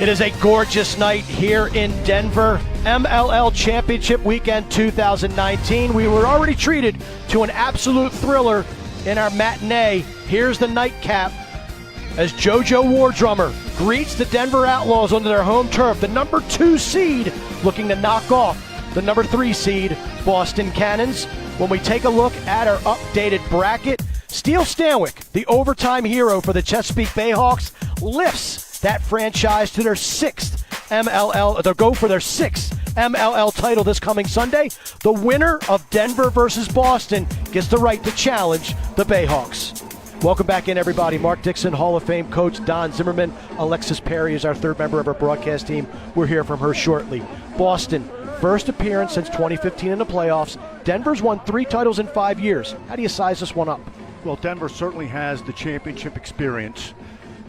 It is a gorgeous night here in Denver. MLL Championship Weekend 2019. We were already treated to an absolute thriller in our matinee. Here's the nightcap as JoJo Wardrummer greets the Denver Outlaws onto their home turf. The number 2 seed looking to knock off the number 3 seed Boston Cannons. When we take a look at our updated bracket, Steele Stanwyck, the overtime hero for the Chesapeake Bayhawks, lifts that franchise to their 6th MLL. They'll go for their 6th MLL title this coming Sunday. The winner of Denver versus Boston gets the right to challenge the Bayhawks. Welcome back in, everybody. Mark Dixon, Hall of Fame coach Don Zimmerman. Alexis Perry is our third member of our broadcast team. We'll hear from her shortly. Boston, first appearance since 2015 in the playoffs. Denver's won 3 titles in 5 years. How do you size this one up? Well, Denver certainly has the championship experience.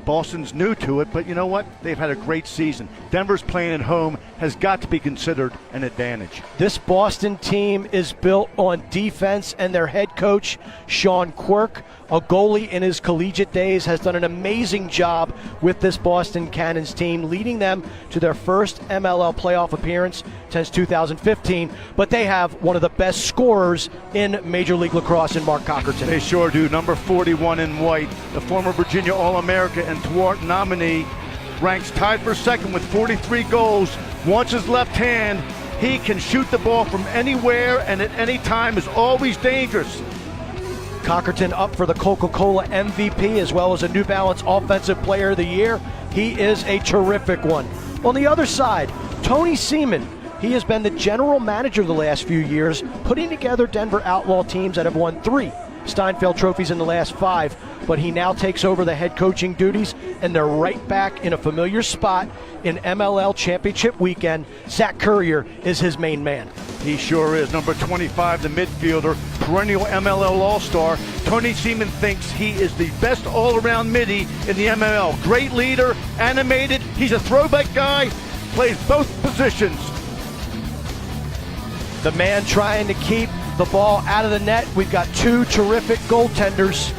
Boston's new to it, but you know what? They've had a great season. Denver's playing at home has got to be considered an advantage. This Boston team is built on defense, and their head coach, Sean Quirk, a goalie in his collegiate days, has done an amazing job with this Boston Cannons team, leading them to their first MLL playoff appearance since 2015. But they have one of the best scorers in Major League Lacrosse in Mark Cockerton. They sure do. Number 41 in white, the former Virginia All-America and Thwart nominee, ranks tied for second with 43 goals. Wants his left hand. He can shoot the ball from anywhere and at any time, is always dangerous. Cockerton up for the Coca-Cola MVP as well as a New Balance Offensive Player of the Year. He is a terrific one. On the other side, Tony Seaman. He has been the general manager the last few years, putting together Denver Outlaw teams that have won 3 Steinfeld trophies in the last 5, but he now takes over the head coaching duties, and they're right back in a familiar spot in MLL Championship Weekend. Zach Currier is his main man. He sure is. Number 25, the midfielder, perennial MLL All-Star. Tony Seaman thinks he is the best all-around midi in the MLL. Great leader, animated, he's a throwback guy, plays both positions. The man trying to keep the ball out of the net. We've got 2 terrific goaltenders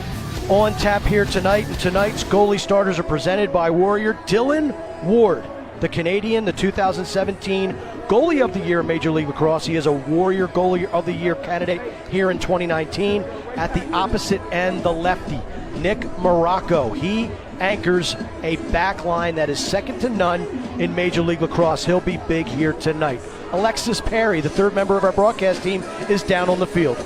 on tap here tonight, and tonight's goalie starters are presented by Warrior. Dylan Ward, the Canadian, the 2017 Goalie of the Year in Major League Lacrosse. He is a Warrior Goalie of the Year candidate here in 2019. At the opposite end, the lefty, Nick Morocco. He anchors a back line that is second to none in Major League Lacrosse. He'll be big here tonight. Alexis Perry, the third member of our broadcast team, is down on the field.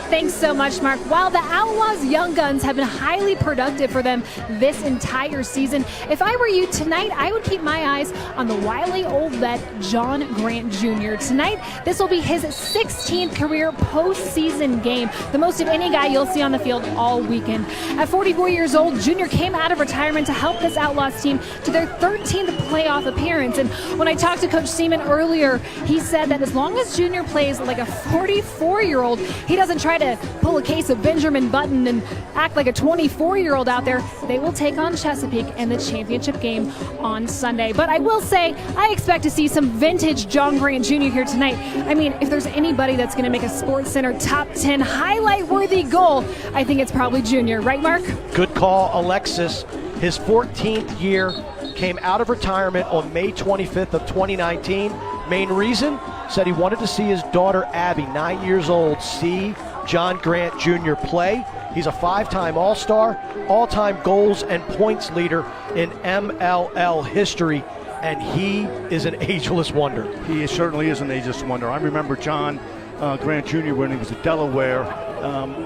Thanks so much, Mark. While the Outlaws' young guns have been highly productive for them this entire season, if I were you tonight, I would keep my eyes on the wily old vet, John Grant Jr. Tonight, this will be his 16th career postseason game, the most of any guy you'll see on the field all weekend. At 44 years old, Jr. came out of retirement to help this Outlaws team to their 13th playoff appearance. And when I talked to Coach Seaman earlier, he said that as long as Jr. plays like a 44-year-old, he doesn't try to pull a case of Benjamin Button and act like a 24-year-old out there. They will take on Chesapeake in the championship game on Sunday. But I will say, I expect to see some vintage John Grant Jr. here tonight. I mean, if there's anybody that's going to make a Sports Center top 10 highlight-worthy goal, I think it's probably Jr. Right, Mark? Good call, Alexis. His 14th year, came out of retirement on May 25th of 2019. Main reason? Said he wanted to see his daughter Abby, 9 years old, see John Grant Jr. play. He's a 5-time All-Star, all-time goals and points leader in MLL history, and he is an ageless wonder. He certainly is an ageless wonder. I remember John Grant Jr. when he was at Delaware.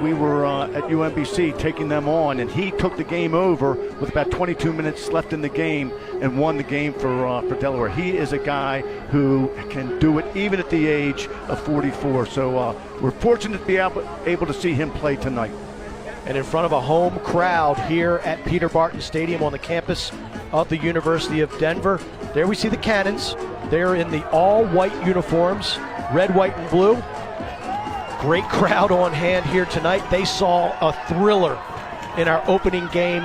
We were at UMBC taking them on, and he took the game over with about 22 minutes left in the game and won the game for Delaware. He is a guy who can do it even at the age of 44. So we're fortunate to be able to see him play tonight. And in front of a home crowd here at Peter Barton Stadium on the campus of the University of Denver. There we see the Cannons. They're in the all-white uniforms, red, white, and blue. Great crowd on hand here tonight. They saw a thriller in our opening game.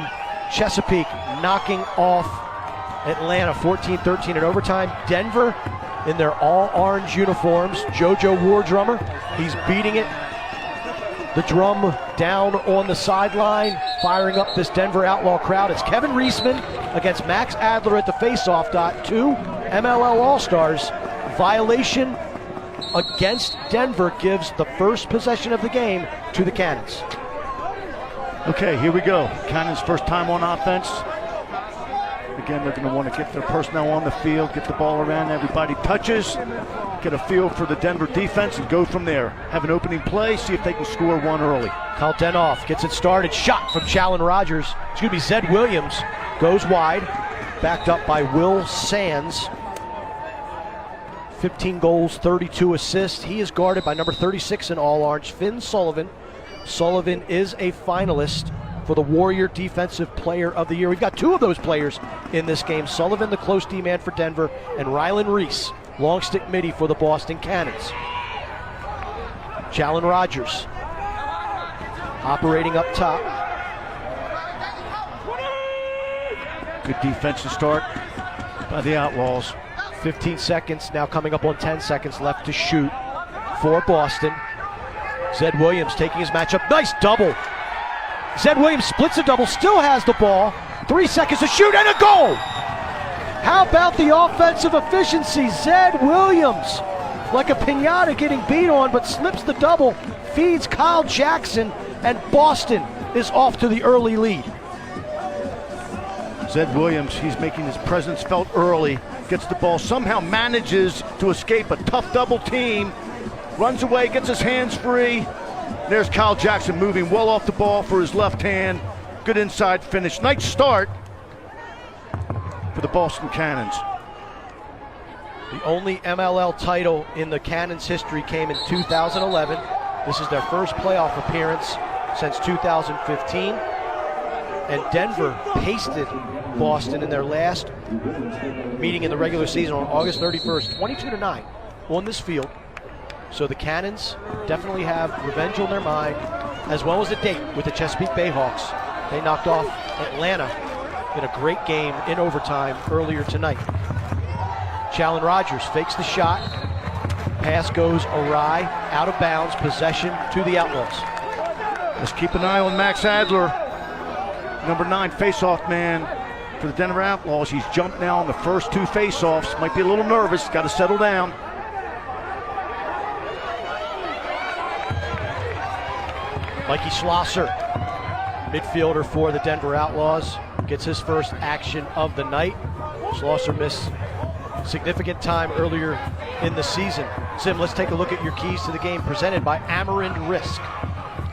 Chesapeake knocking off Atlanta 14-13 in overtime. Denver in their all-orange uniforms. JoJo Wardrummer, he's beating it. The drum down on the sideline. firing up this Denver Outlaw crowd. It's Kevin Reisman against Max Adler at the faceoff dot. Two MLL All-Stars. Violation against Denver gives the first possession of the game to the Cannons. Okay, here we go. Cannons' first time on offense. Again, they're going to want to get their personnel on the field, get the ball around, everybody touches, get a feel for the Denver defense, and go from there. Have an opening play, see if they can score one early. Kyle Denoff gets it started. Shot from Challen Rogers. Excuse me, Zed Williams goes wide. Backed up by Will Sands. 15 goals, 32 assists. He is guarded by number 36 in All Orange, Finn Sullivan. Sullivan is a finalist for the Warrior Defensive Player of the Year. We've got two of those players in this game. Sullivan, the close D man for Denver, and Rylan Reese, long stick midi for the Boston Cannons. Challen Rogers operating up top. Good defensive start by the Outlaws. 15 seconds, now coming up on 10 seconds left to shoot for Boston. Zed Williams taking his matchup. Nice double. Zed Williams splits a double, still has the ball. 3 seconds to shoot and a goal. How about the offensive efficiency? Zed Williams, like a piñata getting beat on, but slips the double, feeds Kyle Jackson, and Boston is off to the early lead. Zed Williams, he's making his presence felt early, gets the ball, somehow manages to escape a tough double team, runs away, gets his hands free. There's Kyle Jackson moving well off the ball for his left hand. Good inside finish. Nice start for the Boston Cannons. The only MLL title in the Cannons' history came in 2011. This is their first playoff appearance since 2015. And Denver pasted Boston in their last meeting in the regular season on August 31st, 22-9 on this field. So the Cannons definitely have revenge on their mind, as well as a date with the Chesapeake Bay Hawks. They knocked off Atlanta in a great game in overtime earlier tonight. Challen Rogers fakes the shot. Pass goes awry, out of bounds, possession to the Outlaws. Let's keep an eye on Max Adler, number 9 face-off man for the Denver Outlaws. He's jumped now on the first 2 face-offs. Might be a little nervous, got to settle down. Mikey Schlosser, midfielder for the Denver Outlaws, gets his first action of the night. Schlosser missed significant time earlier in the season. Sim, let's take a look at your keys to the game presented by Ameren Risk.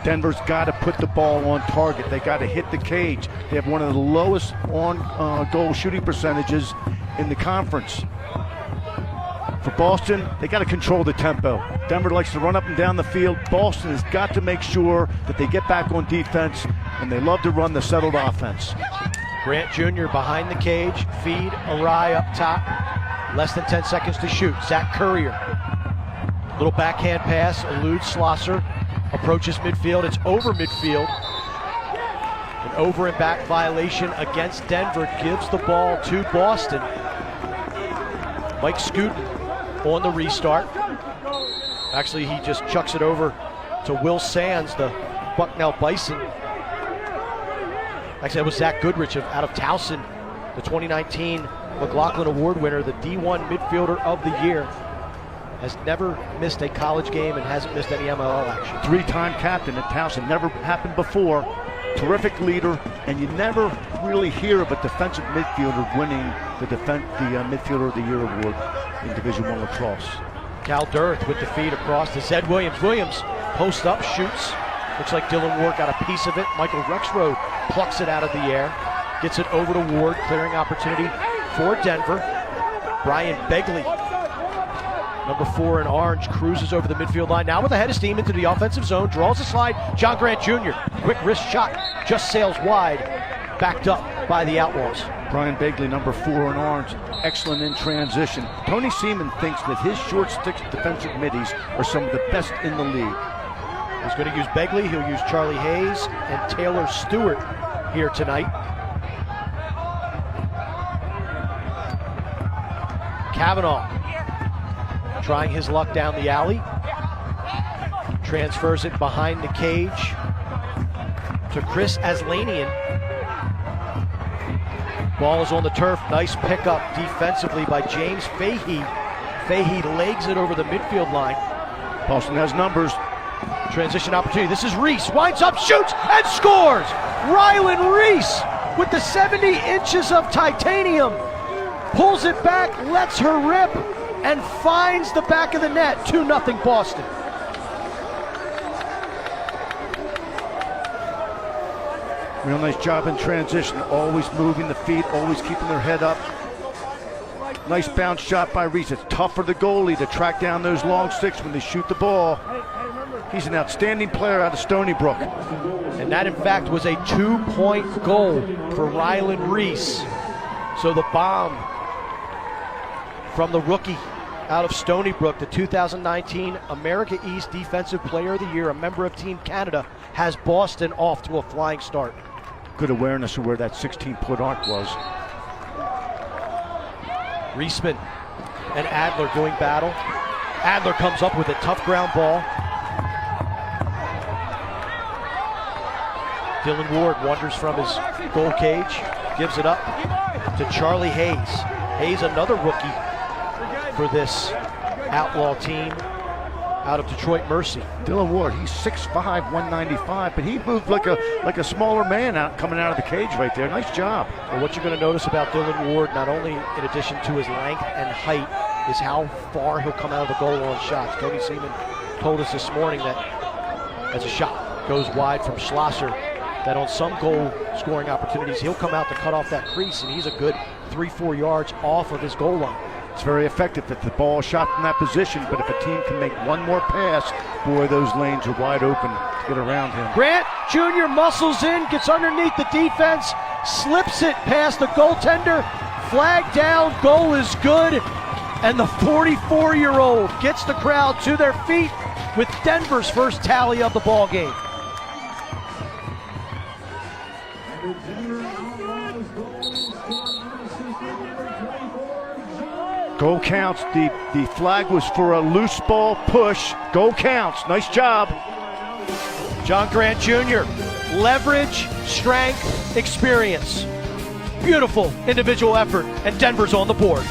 Denver's got to put the ball on target. They got to hit the cage. They have one of the lowest on-goal shooting percentages in the conference. For Boston, they got to control the tempo. Denver likes to run up and down the field. Boston has got to make sure that they get back on defense, and they love to run the settled offense. Grant Jr. behind the cage, feed awry up top. Less than 10 seconds to shoot. Zach Currier, little backhand pass, eludes Schlosser, approaches midfield. It's over midfield. An over and back violation against Denver gives the ball to Boston. Mike Scooten on the restart. Actually, he just chucks it over to Will Sands, the Bucknell Bison. Actually, that was Zach Goodrich out of Towson, the 2019 McLaughlin Award winner, the D1 midfielder of the year. Has never missed a college game and hasn't missed any MLL action. 3-time captain at Towson, never happened before. Terrific leader, and you never really hear of a defensive midfielder winning the Midfielder of the Year award in Division I lacrosse. Cal Durth with the feed across to Zed Williams. Williams post up, shoots. Looks like Dylan Ward got a piece of it. Michael Rexroad plucks it out of the air. Gets it over to Ward, clearing opportunity for Denver. Brian Begley, number 4 in orange, cruises over the midfield line. Now with a head of steam into the offensive zone, draws a slide. John Grant Jr., quick wrist shot, just sails wide, backed up by the Outlaws. Brian Begley, number 4 in orange, excellent in transition. Tony Seaman thinks that his short stick defensive middies are some of the best in the league. He's going to use Begley, he'll use Charlie Hayes and Taylor Stewart here tonight. Kavanaugh trying his luck down the alley. Transfers it behind the cage to Chris Aslanian. Ball is on the turf. Nice pickup defensively by James Fahey. Fahey legs it over the midfield line. Boston has numbers. Transition opportunity. This is Reese. Winds up, shoots, and scores! Rylan Reese with the 70 inches of titanium. Pulls it back, lets her rip, and finds the back of the net. 2-0 Boston. Real nice job in transition. Always moving the feet, always keeping their head up. Nice bounce shot by Reese. It's tough for the goalie to track down those long sticks when they shoot the ball. He's an outstanding player out of Stony Brook. And that, in fact, was a 2-point goal for Rylan Reese. So the bomb from the rookie out of Stony Brook, the 2019 America East Defensive Player of the Year, a member of Team Canada, has Boston off to a flying start. Good awareness of where that 16-foot arc was. Reisman and Adler doing battle. Adler comes up with a tough ground ball. Dylan Ward wanders from his goal cage, gives it up to Charlie Hayes. Hayes, another rookie for this outlaw team out of Detroit Mercy. Dylan Ward, he's 6'5", 195, but he moved like a smaller man coming out of the cage right there. Nice job. Well, what you're going to notice about Dylan Ward, not only in addition to his length and height, is how far he'll come out of the goal on shots. Tony Seaman told us this morning that as a shot goes wide from Schlosser, that on some goal scoring opportunities, he'll come out to cut off that crease, and he's a good 3-4 yards off of his goal line. It's very effective if the ball is shot from that position, but if a team can make one more pass, boy, those lanes are wide open to get around him. Grant Jr. muscles in, gets underneath the defense, slips it past the goaltender, flag down, goal is good, and the 44-year-old gets the crowd to their feet with Denver's first tally of the ball game. Goal counts. The flag was for a loose ball push. Goal counts. Nice job. John Grant Jr., leverage, strength, experience. Beautiful individual effort, and Denver's on the board.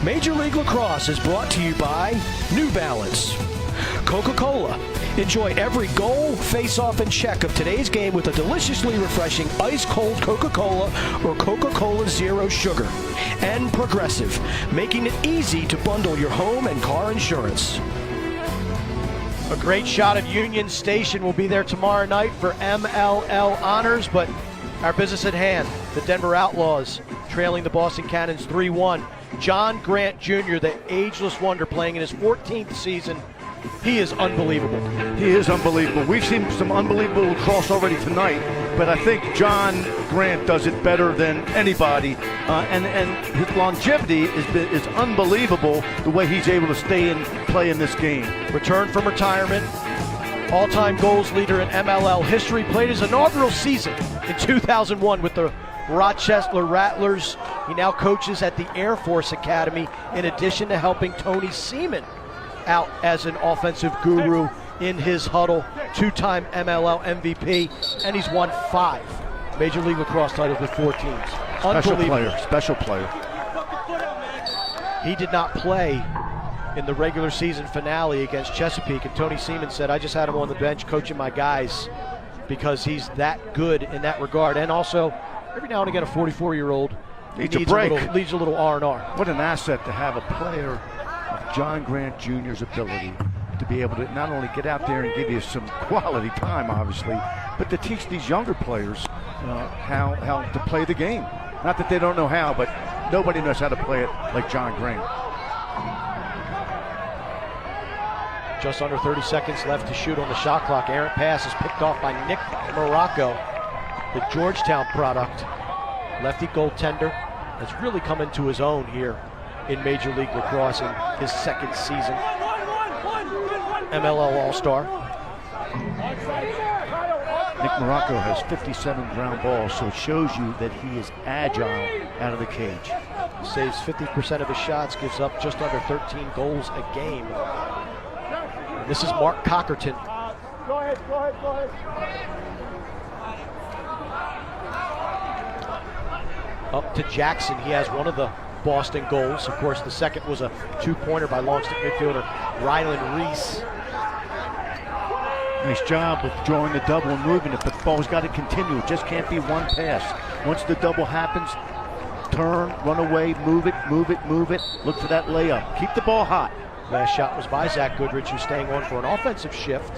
Major League Lacrosse is brought to you by New Balance, Coca-Cola. Enjoy every goal, face-off, and check of today's game with a deliciously refreshing ice-cold Coca-Cola or Coca-Cola Zero Sugar. And Progressive, making it easy to bundle your home and car insurance. A great shot at Union Station will be there tomorrow night for MLL honors, but our business at hand, the Denver Outlaws trailing the Boston Cannons 3-1. John Grant Jr., the ageless wonder, playing in his 14th season. He is unbelievable. He is unbelievable. We've seen some unbelievable lacrosse already tonight, but I think John Grant does it better than anybody. And his longevity is unbelievable, the way he's able to stay and play in this game. Returned from retirement, all-time goals leader in MLL history, played his inaugural season in 2001 with the Rochester Rattlers. He now coaches at the Air Force Academy, in addition to helping Tony Seaman out as an offensive guru in his huddle. Two-time MLL MVP, and he's won 5 Major League Lacrosse titles with 4 teams. Special player. He did not play in the regular season finale against Chesapeake, and Tony Seaman said, I just had him on the bench coaching my guys because he's that good in that regard. And also, every now and again, a 44-year-old needs a break. Needs a little R&R. What an asset to have a player of John Grant Jr.'s ability to be able to not only get out there and give you some quality time, obviously, but to teach these younger players how to play the game. Not that they don't know how, but nobody knows how to play it like John Grant. Just under 30 seconds left to shoot on the shot clock. Errant pass is picked off by Nick Morocco, the Georgetown product. Lefty goaltender has really come into his own here in Major League Lacrosse in his second season. MLL All-Star. Nick Morocco has 57 ground balls, so it shows you that he is agile out of the cage. Saves 50% of his shots, gives up just under 13 goals a game. And this is Mark Cockerton. Go ahead. Up to Jackson. He has one of the Boston goals. Of course, the second was a two-pointer by long-stick midfielder Rylan Reese. Nice job of drawing the double and moving it, but the ball's got to continue. It just can't be one pass. Once the double happens, turn, run away, move it. Look for that layup. Keep the ball hot. Last shot was by Zach Goodrich, who's staying on for an offensive shift.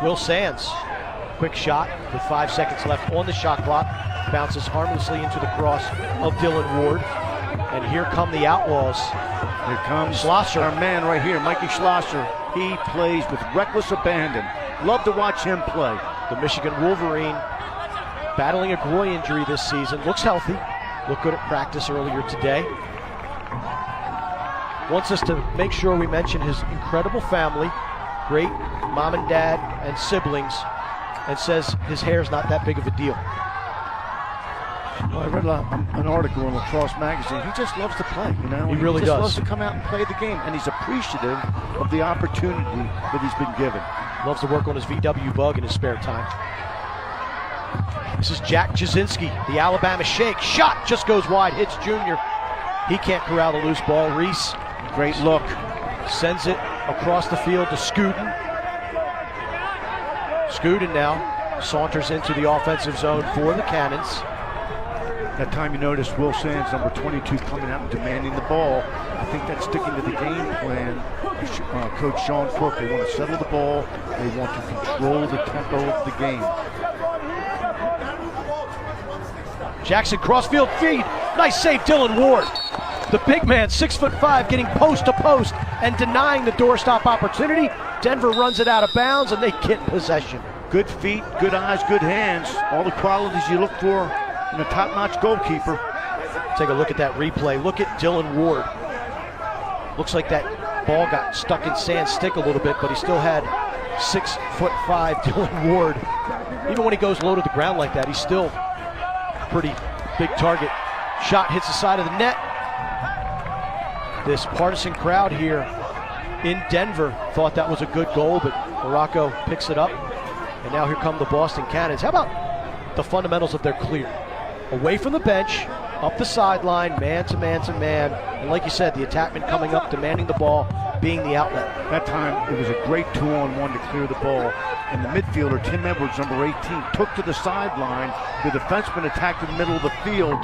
Will Sands, quick shot with 5 seconds left on the shot clock. Bounces harmlessly into the cross of Dylan Ward. And here come the Outlaws. Here comes Schlosser. Our man right here, Mikey Schlosser. He plays with reckless abandon. Love to watch him play. The Michigan Wolverine battling a groin injury this season. Looks healthy. Looked good at practice earlier today. Wants us to make sure we mention his incredible family. Great mom and dad and siblings. And says his hair's not that big of a deal. Well, I read an article in Lacrosse Magazine. He just loves to play, you know? He really just does. Loves to come out and play the game, and he's appreciative of the opportunity that he's been given. Loves to work on his VW bug in his spare time. This is Jack Jasinski, the Alabama Shake. Shot just goes wide, hits Junior. He can't corral the loose ball. Reese, Great look. sends it across the field to Scooten. Scooten now saunters into the offensive zone for the Cannons. That time you notice Will Sands, number 22, coming out and demanding the ball. I think that's sticking to the game plan. Coach Sean Cook, they want to settle the ball. They want to control the tempo of the game. Jackson crossfield feed. Nice save, Dylan Ward. The big man, 6'5", getting post to post and denying the doorstop opportunity. Denver runs it out of bounds and they get in possession. Good feet, good eyes, good hands. All the qualities you look for in a top-notch goalkeeper. Take a look at that replay. Look at Dylan Ward. Looks like that ball got stuck in Sand's stick a little bit, but he still had 6'5" Dylan Ward. Even when he goes low to the ground like that, he's still a pretty big target. Shot hits the side of the net. This partisan crowd here in Denver thought that was a good goal, but Morocco picks it up. And now here come the Boston Cannons. How about the fundamentals of their clear? Away from the bench, up the sideline, man to man to man. And like you said, the attackman coming up, demanding the ball, being the outlet. That time, it was a great 2-on-1 to clear the ball. And the midfielder, Tim Edwards, number 18, took to the sideline. The defenseman attacked in the middle of the field.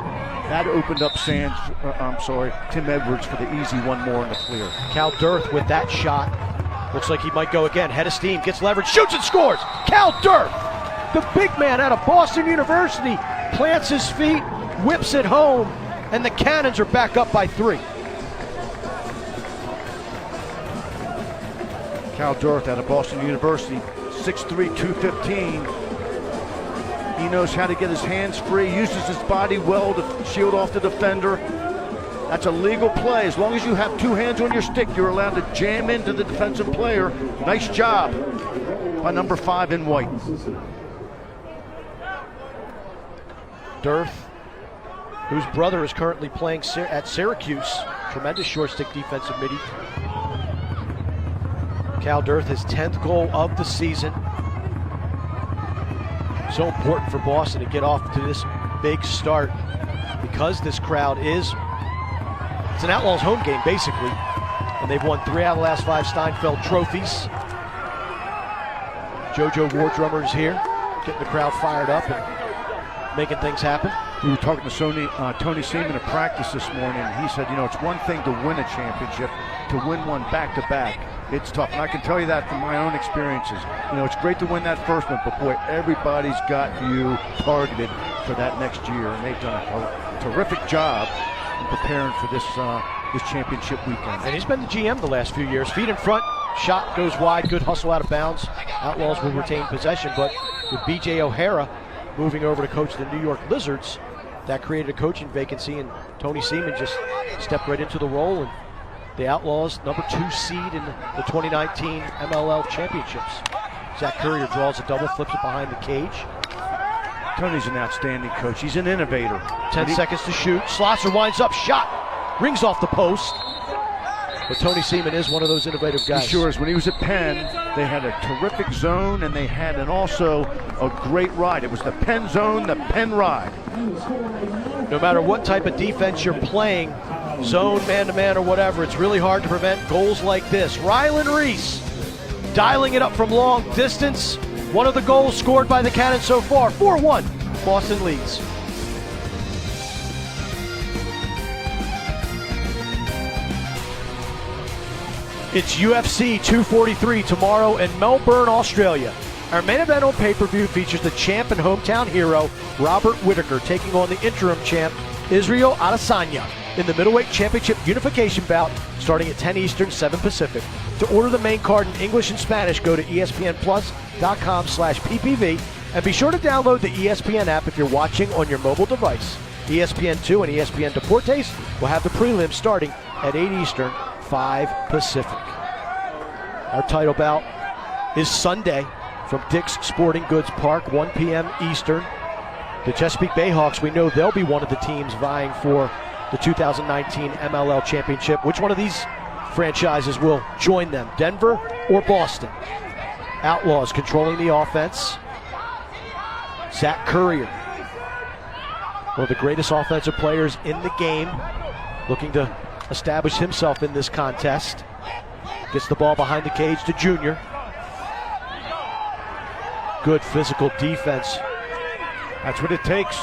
That opened up Tim Edwards for the easy one more in the clear. Cal Dirth with that shot. Looks like he might go again. Head of steam, gets leverage, shoots and scores. Cal Dirth, the big man out of Boston University, plants his feet, whips it home, and the Cannons are back up by 3. Cal Dirth out of Boston University, 6'3", 215. He knows how to get his hands free, uses his body well to shield off the defender. That's a legal play. As long as you have 2 hands on your stick, you're allowed to jam into the defensive player. Nice job by number 5 in white. Dirth, whose brother is currently playing at Syracuse. Tremendous short stick defensive midi. Cal Dirth, his 10th goal of the season. So important for Boston to get off to this big start because this crowd it's an Outlaws home game basically. And they've won 3 out of the last 5 Steinfeld trophies. JoJo Wardrummer is here, getting the crowd fired up and making things happen. We were talking to Tony Seaman at practice this morning, and he said, you know, it's one thing to win a championship, to win one back-to-back. It's tough, and I can tell you that from my own experiences. You know, it's great to win that first one, but boy, everybody's got you targeted for that next year, and they've done a terrific job in preparing for this championship weekend. And he's been the GM the last few years. Feet in front, shot goes wide, good hustle out of bounds. Outlaws will retain possession, but with B.J. O'Hara moving over to coach the New York Lizards, that created a coaching vacancy, and Tony Seaman just stepped right into the role. And the Outlaws, number 2 seed in the 2019 MLL championships. Zach Courier draws a double, flips it behind the cage. Tony's an outstanding coach. He's an innovator. 10 seconds to shoot. Schlosser winds up, shot rings off the post. But Tony Seaman is one of those innovative guys. He sure is. When he was at Penn, they had a terrific zone, and they had also a great ride. It was the Penn zone, the Penn ride. No matter what type of defense you're playing, zone, man-to-man, or whatever, it's really hard to prevent goals like this. Rylan Reese dialing it up from long distance. One of the goals scored by the Cannon so far. 4-1, Boston leads. It's UFC 243 tomorrow in Melbourne, Australia. Our main event on pay-per-view features the champ and hometown hero, Robert Whittaker, taking on the interim champ, Israel Adesanya, in the middleweight championship unification bout starting at 10 Eastern, 7 Pacific. To order the main card in English and Spanish, go to espnplus.com/ppv, and be sure to download the ESPN app if you're watching on your mobile device. ESPN2 and ESPN Deportes will have the prelims starting at 8 Eastern, 5 Pacific. Our title bout is Sunday from Dick's Sporting Goods Park, 1 p.m. Eastern. The Chesapeake Bayhawks, we know they'll be one of the teams vying for the 2019 MLL Championship. Which one of these franchises will join them, Denver or Boston? Outlaws controlling the offense. Zach Currier, one of the greatest offensive players in the game, looking to establish himself in this contest. Gets the ball behind the cage to Junior. Good physical defense. That's what it takes.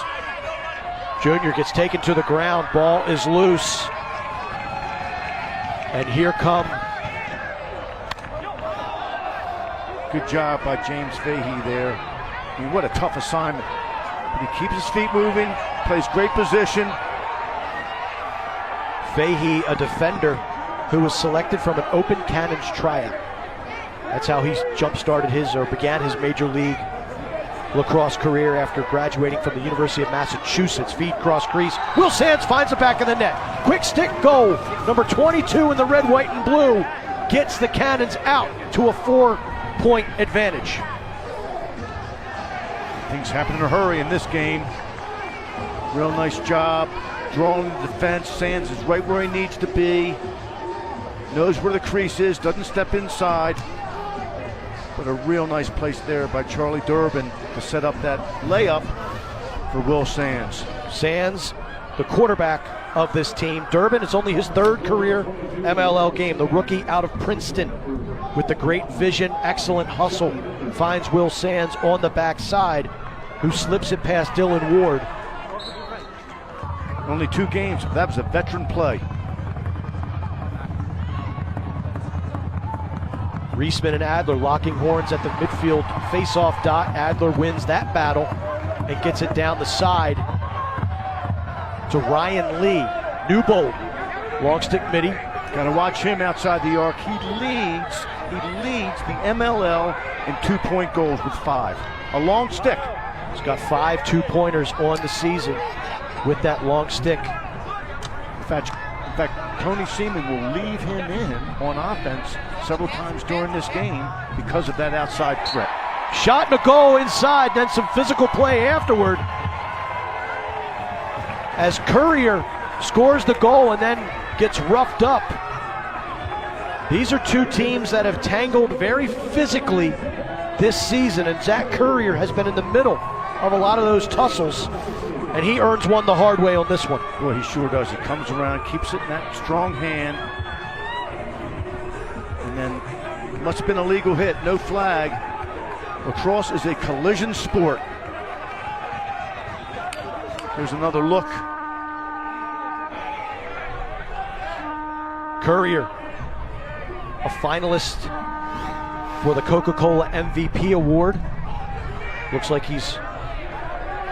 Junior gets taken to the ground. Ball is loose. And here come. Good job by James Fahey there. I mean, what a tough assignment. But he keeps his feet moving, plays great position. Fahey, a defender who was selected from an Open Cannons tryout. That's how he jump-started his, or began his major league lacrosse career after graduating from the University of Massachusetts. Feed cross crease. Will Sands finds the back of the net. Quick stick goal. Number 22 in the red, white, and blue gets the Cannons out to a 4-point advantage. Things happen in a hurry in this game. Real nice job drawing the defense. Sands is right where he needs to be. Knows where the crease is, doesn't step inside. But a real nice place there by Charlie Durbin to set up that layup for Will Sands. Sands, the quarterback of this team. Durbin, it's only his third career MLL game. The rookie out of Princeton with the great vision, excellent hustle, finds Will Sands on the backside, who slips it past Dylan Ward. Only 2 games, that was a veteran play. Reisman and Adler locking horns at the midfield face-off dot. Adler wins that battle and gets it down the side to Ryan Lee. Newbold, long stick midi. Got to watch him outside the arc. He leads the MLL in 2-point goals with 5. A long stick. He's got 5 2-pointers on the season with that long stick. In fact, Tony Seaman will leave him in on offense several times during this game because of that outside threat. Shot and a goal inside, then some physical play afterward. As Currier scores the goal and then gets roughed up. These are 2 teams that have tangled very physically this season, and Zach Currier has been in the middle of a lot of those tussles, and he earns one the hard way on this one. Well, he sure does. He comes around, keeps it in that strong hand, and then it must have been a legal hit, no flag. Lacrosse is a collision sport. Here's another look. Currier, a finalist for the Coca-Cola MVP award. Looks like he's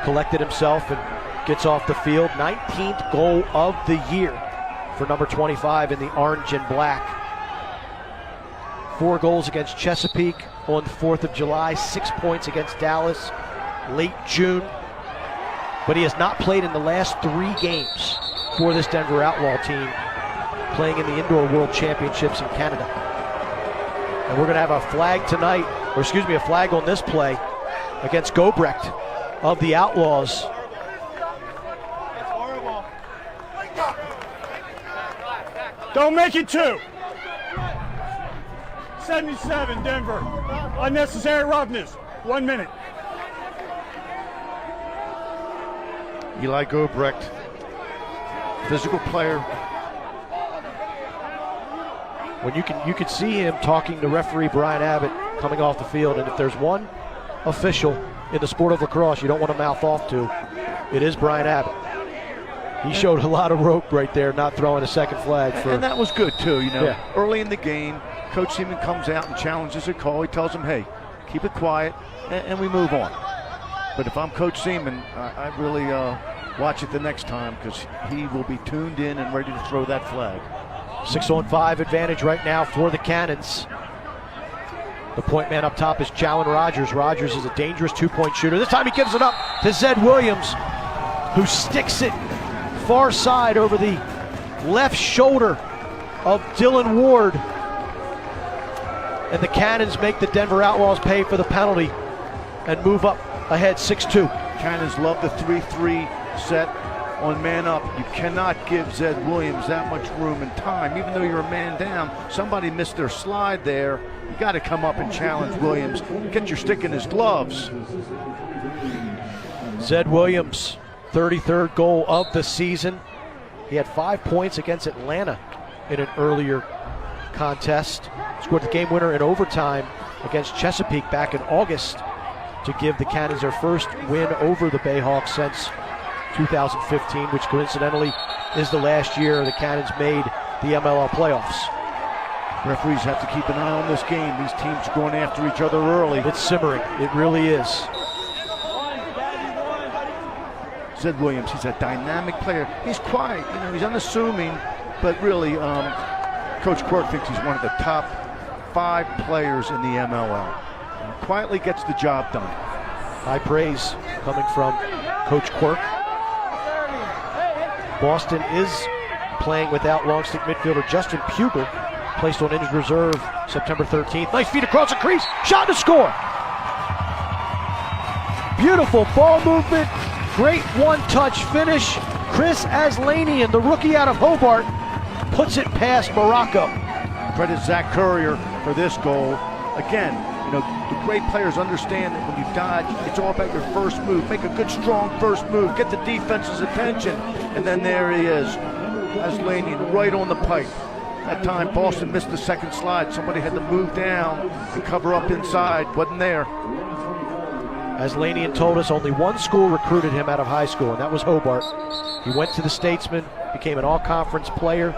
collected himself and gets off the field. 19th goal of the year for number 25 in the orange and black. 4 goals against Chesapeake on the 4th of July, 6 points against Dallas late June. But he has not played in the last 3 games for this Denver Outlaw team, playing in the Indoor World Championships in Canada. And we're going to have a flag tonight, or excuse me, a flag on this play against Gobrecht of the Outlaws. Don't make it 2. 77, Denver. Unnecessary roughness. 1 minute. Eli Gobrecht, physical player. When you could see him talking to referee Brian Abbott coming off the field, and if there's one official in the sport of lacrosse you don't want to mouth off to, it is Brian Abbott. He showed a lot of rope right there, not throwing a second flag. And that was good too, you know. Yeah. Early in the game, Coach Seaman comes out and challenges a call. He tells him, hey, keep it quiet, and we move on. But if I'm Coach Seaman, I really watch it the next time, because he will be tuned in and ready to throw that flag. 6-on-5 advantage right now for the Cannons. The point man up top is Jalen Rogers. Rogers is a dangerous two-point shooter. This time he gives it up to Zed Williams, who sticks it far side over the left shoulder of Dylan Ward. And the Cannons make the Denver Outlaws pay for the penalty and move up ahead 6-2. Cannons love the 3-3 set on man up. You cannot give Zed Williams that much room and time. Even though you're a man down, somebody missed their slide there. You got to come up and challenge Williams. Get your stick in his gloves. Zed Williams, 33rd goal of the season. He had 5 points against Atlanta in an earlier contest. Scored the game winner in overtime against Chesapeake back in August to give the Cannons their first win over the Bayhawks since 2015, which coincidentally is the last year the Cannons made the MLL playoffs. Referees have to keep an eye on this game. These teams are going after each other early. It's simmering. It really is. Zed Williams, he's a dynamic player. He's quiet, you know, he's unassuming, but really, Coach Quirk thinks he's one of the top 5 players in the MLL. Quietly gets the job done. High praise coming from Coach Quirk. Boston is playing without long-stick midfielder Justin Pugel, placed on injured reserve September 13th. Nice feed across the crease, shot to score. Beautiful ball movement, great one-touch finish. Chris Aslanian, the rookie out of Hobart, puts it past Morocco. Credit Zach Courier for this goal. Again, you know, the great players understand that when you dodge, it's all about your first move. Make a good, strong first move. Get the defense's attention. And then there he is, Aslanian, right on the pipe. That time, Boston missed the second slide. Somebody had to move down and cover up inside. Wasn't there. Aslanian told us only one school recruited him out of high school, and that was Hobart. He went to the Statesman, became an all-conference player,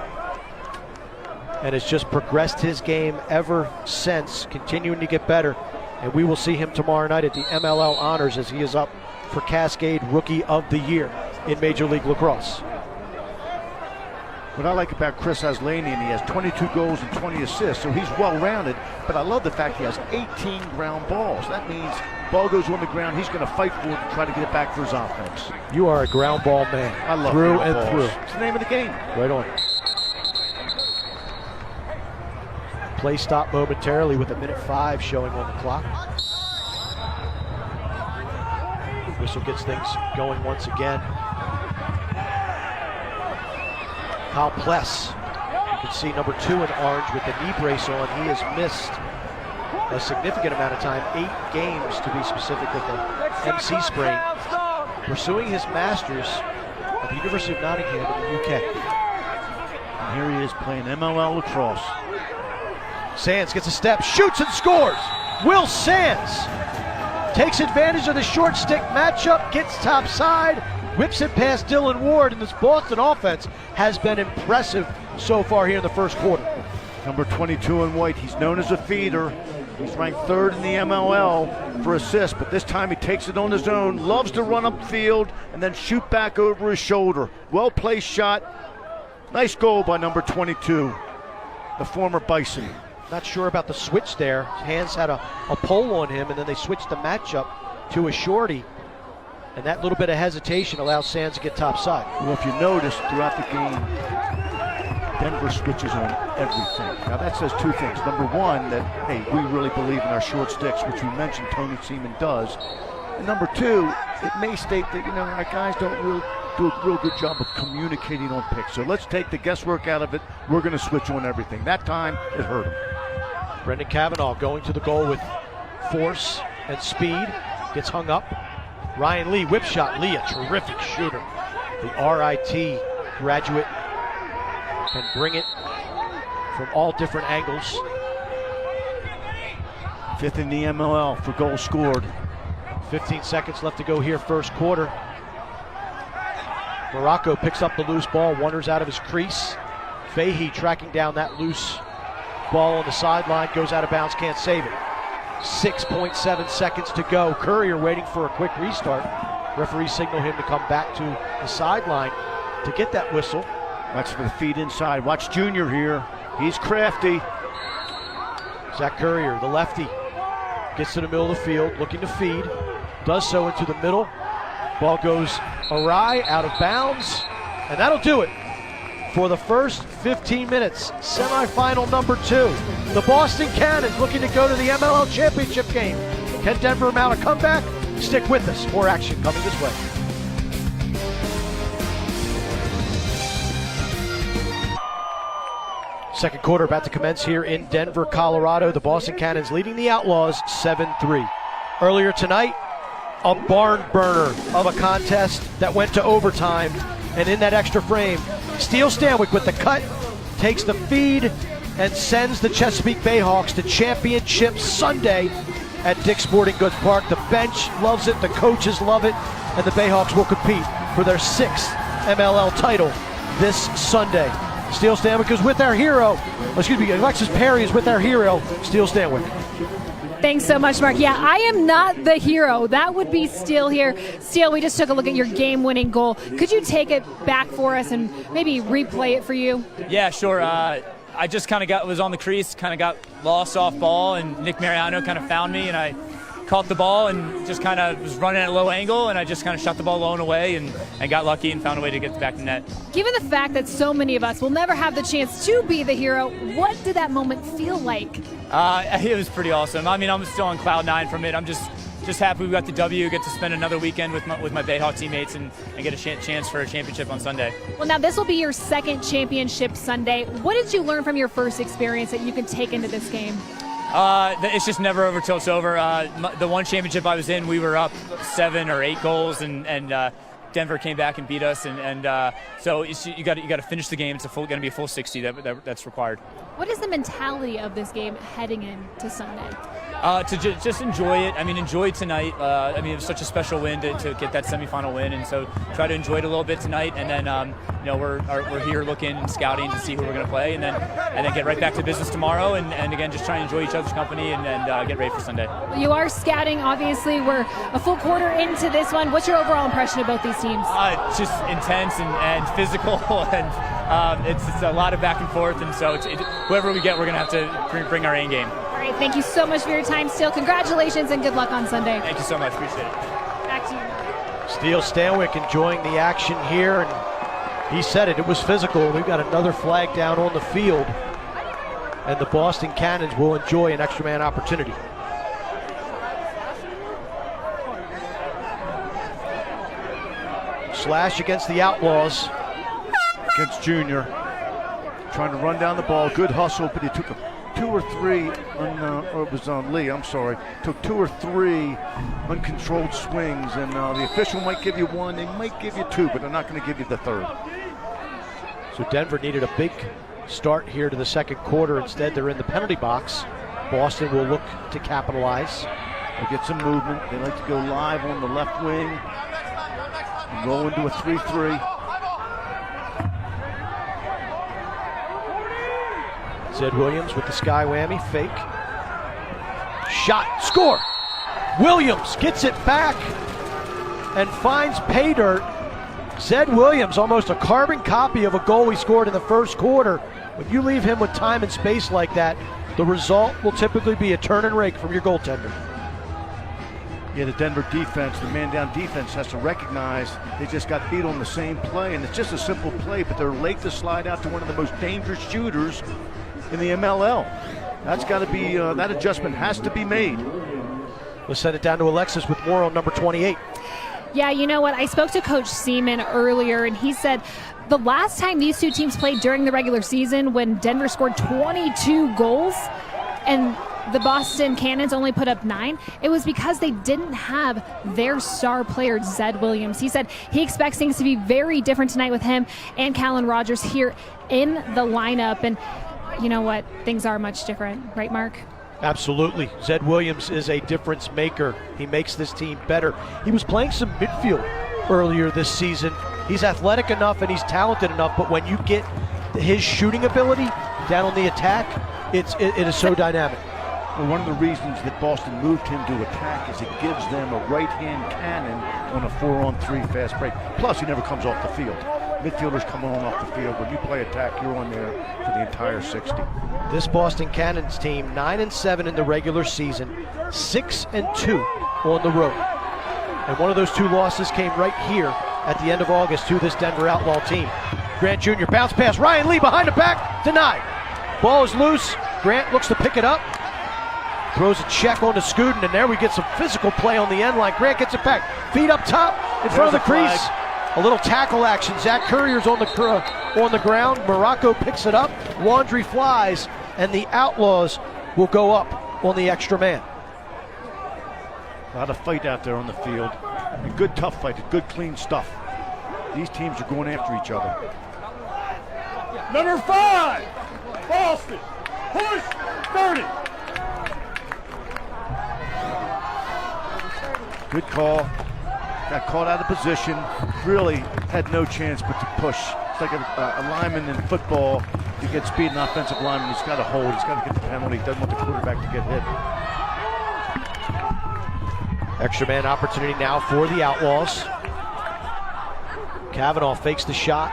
and has just progressed his game ever since, continuing to get better. And we will see him tomorrow night at the MLL Honors as he is up for Cascade Rookie of the Year in Major League Lacrosse. What I like about Chris Aslanian, he has 22 goals and 20 assists, so he's well-rounded, but I love the fact he has 18 ground balls. That means ball goes on the ground, he's going to fight for it and try to get it back for his offense. You are a ground ball man. I love through ground and balls. through. It's the name of the game. Right on. Play stopped momentarily with 1:05 showing on the clock. Whistle gets things going once again. Kyle Pless, you can see number 2 in orange with the knee brace on. He has missed a significant amount of time, 8 games to be specific, with an MC sprain, pursuing his master's at the University of Nottingham in the UK. And here he is playing MLL lacrosse. Sands gets a step, shoots and scores. Will Sands takes advantage of the short stick matchup, gets top side, whips it past Dylan Ward, and this Boston offense has been impressive so far here in the first quarter. Number 22 in white, he's known as a feeder. He's ranked 3rd in the MLL for assists, but this time he takes it on his own, loves to run upfield and then shoot back over his shoulder. Well-placed shot. Nice goal by number 22, the former Bison. Not sure about the switch there. His hands had a pull on him, and then they switched the matchup to a shorty. And that little bit of hesitation allows Sands to get top side. Well, if you notice throughout the game, Denver switches on everything. Now that says 2 things. Number 1, that, hey, we really believe in our short sticks, which we mentioned Tony Seaman does. And number 2, it may state that, you know, our guys don't do a real good job of communicating on picks. So let's take the guesswork out of it. We're going to switch on everything. That time, it hurt him. Brendan Cavanaugh going to the goal with force and speed. Gets hung up. Ryan Lee, whip shot. Lee, a terrific shooter. The RIT graduate can bring it from all different angles. 5th in the MLL for goals scored. 15 seconds left to go here, first quarter. Morocco picks up the loose ball, wanders out of his crease. Fahey tracking down that loose ball on the sideline, goes out of bounds, can't save it. 6.7 seconds to go. Courier waiting for a quick restart. Referee signal him to come back to the sideline to get that whistle. That's for the feed inside. Watch Junior here. He's crafty. Zach Courier, the lefty, gets to the middle of the field, looking to feed. Does so into the middle. Ball goes awry, out of bounds, and that'll do it for the first 15 minutes. Semifinal number 2. The Boston Cannons looking to go to the MLL championship game. Can Denver mount a comeback? Stick with us. More action coming this way. Second quarter about to commence here in Denver, Colorado. The Boston Cannons leading the Outlaws 7-3. Earlier tonight, a barn burner of a contest that went to overtime. And in that extra frame, Steele Stanwyck with the cut takes the feed and sends the Chesapeake Bayhawks to Championship Sunday at Dick's Sporting Goods Park. The bench loves it, the coaches love it, and the Bayhawks will compete for their 6th MLL title this Sunday. Steele Stanwyck is with our hero. Alexis Perry is with our hero, Steele Stanwyck. Thanks so much, Mark. Yeah, I am not the hero. That would be Steele here. Steele, we just took a look at your game-winning goal. Could you take it back for us and maybe replay it for you? Yeah, sure. I just kind of was on the crease, kind of got lost off ball, and Nick Mariano kind of found me, and I caught the ball and just kind of was running at a low angle, and I just kind of shot the ball low and away and got lucky and found a way to get back to net. Given the fact that so many of us will never have the chance to be the hero, what did that moment feel like? It was pretty awesome. I mean, I'm still on cloud 9 from it. I'm just happy we got the W, get to spend another weekend with my Bayhawk teammates and get a chance for a championship on Sunday. Well, now this will be your 2nd championship Sunday. What did you learn from your first experience that you can take into this game? It's just never over till it's over. The one championship I was in, we were up 7 or 8 goals, and Denver came back and beat us, and so you got to finish the game. It's going to be a full 60 that's required. What is the mentality of this game heading into Sunday? To just enjoy it. I mean, enjoy tonight. I mean, it was such a special win to get that semifinal win, and so try to enjoy it a little bit tonight. And then, we're here looking and scouting to see who we're going to play, and then get right back to business tomorrow. And again, just try and enjoy each other's company and get ready for Sunday. You are scouting, obviously. We're a full quarter into this one. What's your overall impression of both these teams? It's just intense and physical, and it's a lot of back and forth. And so whoever we get, we're going to have to bring our A game. All right, thank you so much for your time, Steele. Congratulations and good luck on Sunday. Thank you so much. Appreciate it. Back to you. Steele Stanwyck enjoying the action here, and he said it was physical. We've got another flag down on the field, and the Boston Cannons will enjoy an extra man opportunity. Slash against the Outlaws. Against Junior. Trying to run down the ball. Good hustle, but he took 2 or 3, or it was on Lee, I'm sorry. Took 2 or 3 uncontrolled swings, and the official might give you 1, they might give you 2, but they're not going to give you the 3rd. So Denver needed a big start here to the second quarter. Instead, they're in the penalty box. Boston will look to capitalize. They get some movement. They like to go live on the left wing and roll into a 3-3. Zed Williams with the sky whammy, fake. Shot, score! Williams gets it back and finds pay dirt. Zed Williams, almost a carbon copy of a goal he scored in the first quarter. If you leave him with time and space like that, the result will typically be a turn and rake from your goaltender. Yeah, the Denver defense, the man-down defense has to recognize they just got beat on the same play, and it's just a simple play, but they're late to slide out to one of the most dangerous shooters in the MLL. That's got to be, that adjustment has to be made. We'll send it down to Alexis with more on number 28. Yeah, you know what? I spoke to Coach Seaman earlier, and he said the last time these two teams played during the regular season, when Denver scored 22 goals and the Boston Cannons only put up 9, it was because they didn't have their star player, Zed Williams. He said he expects things to be very different tonight with him and Callan Rogers here in the lineup. And you know what? Things are much different, right, Mark? Absolutely. Zed Williams is a difference maker. He makes this team better. He was playing some midfield earlier this season. He's athletic enough and he's talented enough, but when you get his shooting ability down on the attack, it is so dynamic. Well, one of the reasons that Boston moved him to attack is it gives them a right-hand cannon on a 4-on-3 fast break. Plus, he never comes off the field. Midfielders come on off the field. When you play attack, you're on there for the entire 60. This Boston Cannons team, 9-7 in the regular season, 6-2 on the road. And one of those 2 losses came right here at the end of August to this Denver Outlaw team. Grant Jr. bounce pass, Ryan Lee behind the back, denied. Ball is loose, Grant looks to pick it up, throws a check on to Scudin, and there we get some physical play on the end line. Grant gets it back, feet up top, in front of the crease. A little tackle action. Zach Courier's on the ground. Morocco picks it up, Wandry flies, and the Outlaws will go up on the extra man. A lot of fight out there on the field. And good tough fight, good clean stuff. These teams are going after each other. Number 5, Boston, push 30. Good call. Got caught out of position. Really had no chance but to push. It's like a lineman in football. You get speed, an offensive lineman. He's got to hold. He's got to get the penalty. He doesn't want the quarterback to get hit. Extra man opportunity now for the Outlaws. Kavanaugh fakes the shot.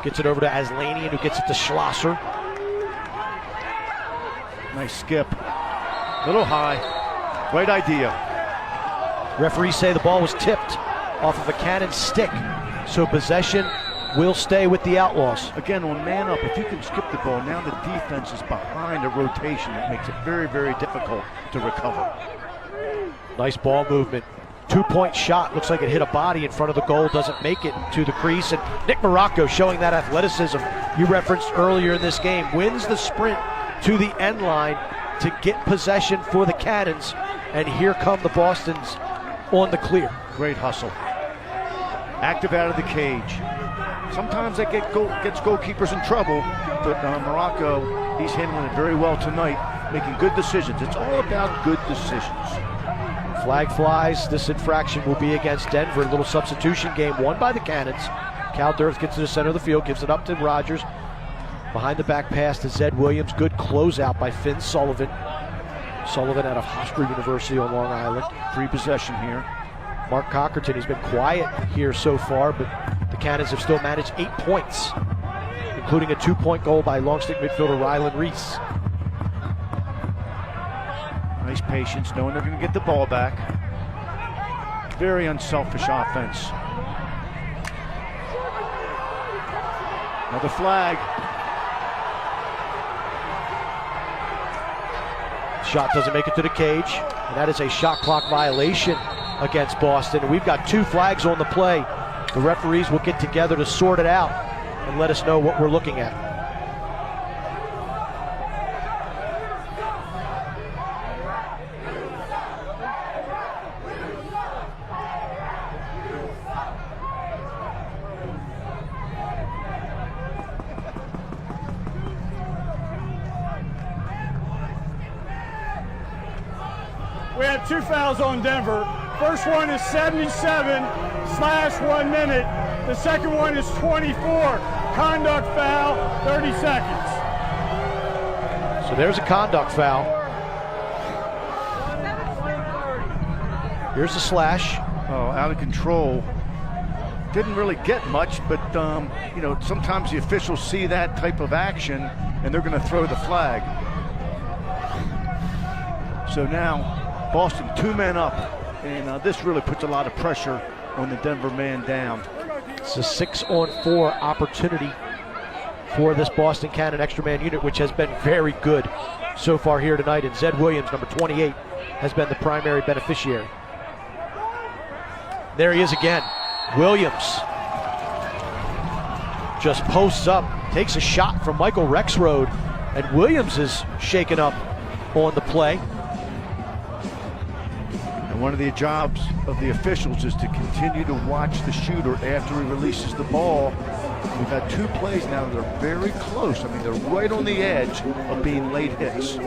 Gets it over to Aslanian, who gets it to Schlosser. Nice skip. Little high. Right idea. Referees say the ball was tipped off of a cannon stick, so possession will stay with the Outlaws. Again, on man up, if you can skip the ball, now the defense is behind a rotation. It makes it very, very difficult to recover. Nice ball movement. 2-point shot. Looks like it hit a body in front of the goal. Doesn't make it to the crease. And Nick Morocco showing that athleticism you referenced earlier in this game. Wins the sprint to the end line to get possession for the Cannons. And here come the Bostons on the clear. Great hustle. Active out of the cage. Sometimes that gets goalkeepers in trouble, but Morocco, he's handling it very well tonight, making good decisions. It's all about good decisions. Flag flies. This infraction will be against Denver. A little substitution game won by the Cannons. Cal Dirth gets to the center of the field, gives it up to Rogers. Behind the back pass to Zed Williams. Good closeout by Finn Sullivan. Sullivan out of Hofstra University on Long Island. Free possession here. Mark Cockerton has been quiet here so far, but the Cannons have still managed 8 points, including a 2-point goal by long-stick midfielder Rylan Reese. Nice patience, knowing they're going to get the ball back. Very unselfish offense. Another flag. Shot doesn't make it to the cage, and that is a shot clock violation against Boston. We've got 2 flags on the play. The referees will get together to sort it out and let us know what we're looking at. We have 2 fouls on Denver. First one is 77/1 minute. The second one is 24. Conduct foul, 30 seconds. So there's a conduct foul. Here's a slash. Oh, out of control. Didn't really get much, but you know, sometimes the officials see that type of action and they're going to throw the flag. So now Boston 2 men up, and this really puts a lot of pressure on the Denver man down. It's a 6-on-4 opportunity for this Boston Cannon extra man unit, which has been very good so far here tonight, and Zed Williams, number 28, has been the primary beneficiary. There he is again. Williams just posts up, takes a shot from Michael Rexroad, and Williams is shaken up on the play. And one of the jobs of the officials is to continue to watch the shooter after he releases the ball. We've had 2 plays now that are very close. I mean, they're right on the edge of being late hits.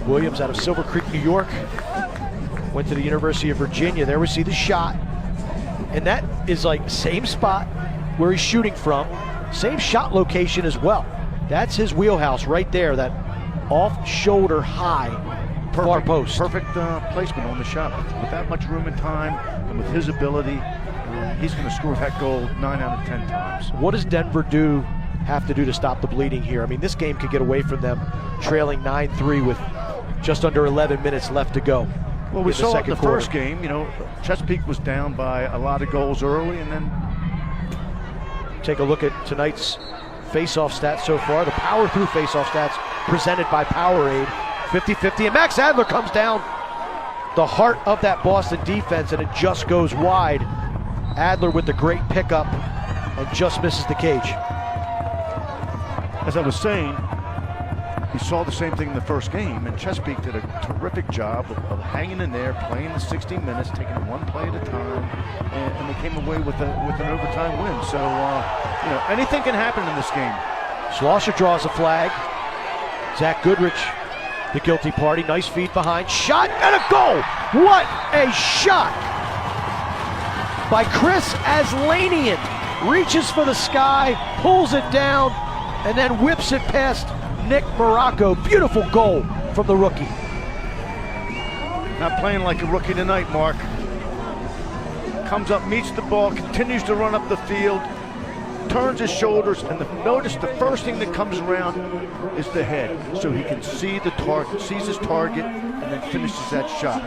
Williams out of Silver Creek, New York, went to the University of Virginia. There we see the shot. And that is like same spot where he's shooting from, same shot location as well. That's his wheelhouse right there, that off-shoulder high far post. Perfect placement on the shot. With that much room and time, and with his ability, he's going to score that goal 9 out of 10 times. What does Denver have to do to stop the bleeding here? I mean, this game could get away from them trailing 9-3 with just under 11 minutes left to go. Well, we saw it in the quarter. first game. You know, Chesapeake was down by a lot of goals early, and then take a look at tonight's face-off stats so far. The power through face-off stats presented by Powerade. 50-50, and Max Adler comes down the heart of that Boston defense, and it just goes wide. Adler with the great pickup and just misses the cage. As I was saying, we saw the same thing in the first game, and Chesapeake did a terrific job of hanging in there, playing the 60 minutes, taking it one play at a time, and they came away with an overtime win. So, you know, anything can happen in this game. Schlosser draws a flag. Zach Goodrich, the guilty party. Nice feed behind. Shot and a goal! What a shot by Chris Aslanian. Reaches for the sky, pulls it down, and then whips it past Nick Morocco. Beautiful goal from the rookie. Not playing like a rookie tonight, Mark. Comes up, meets the ball, continues to run up the field, turns his shoulders, and notice the first thing that comes around is the head, so he can see the target, sees his target, and then finishes that shot.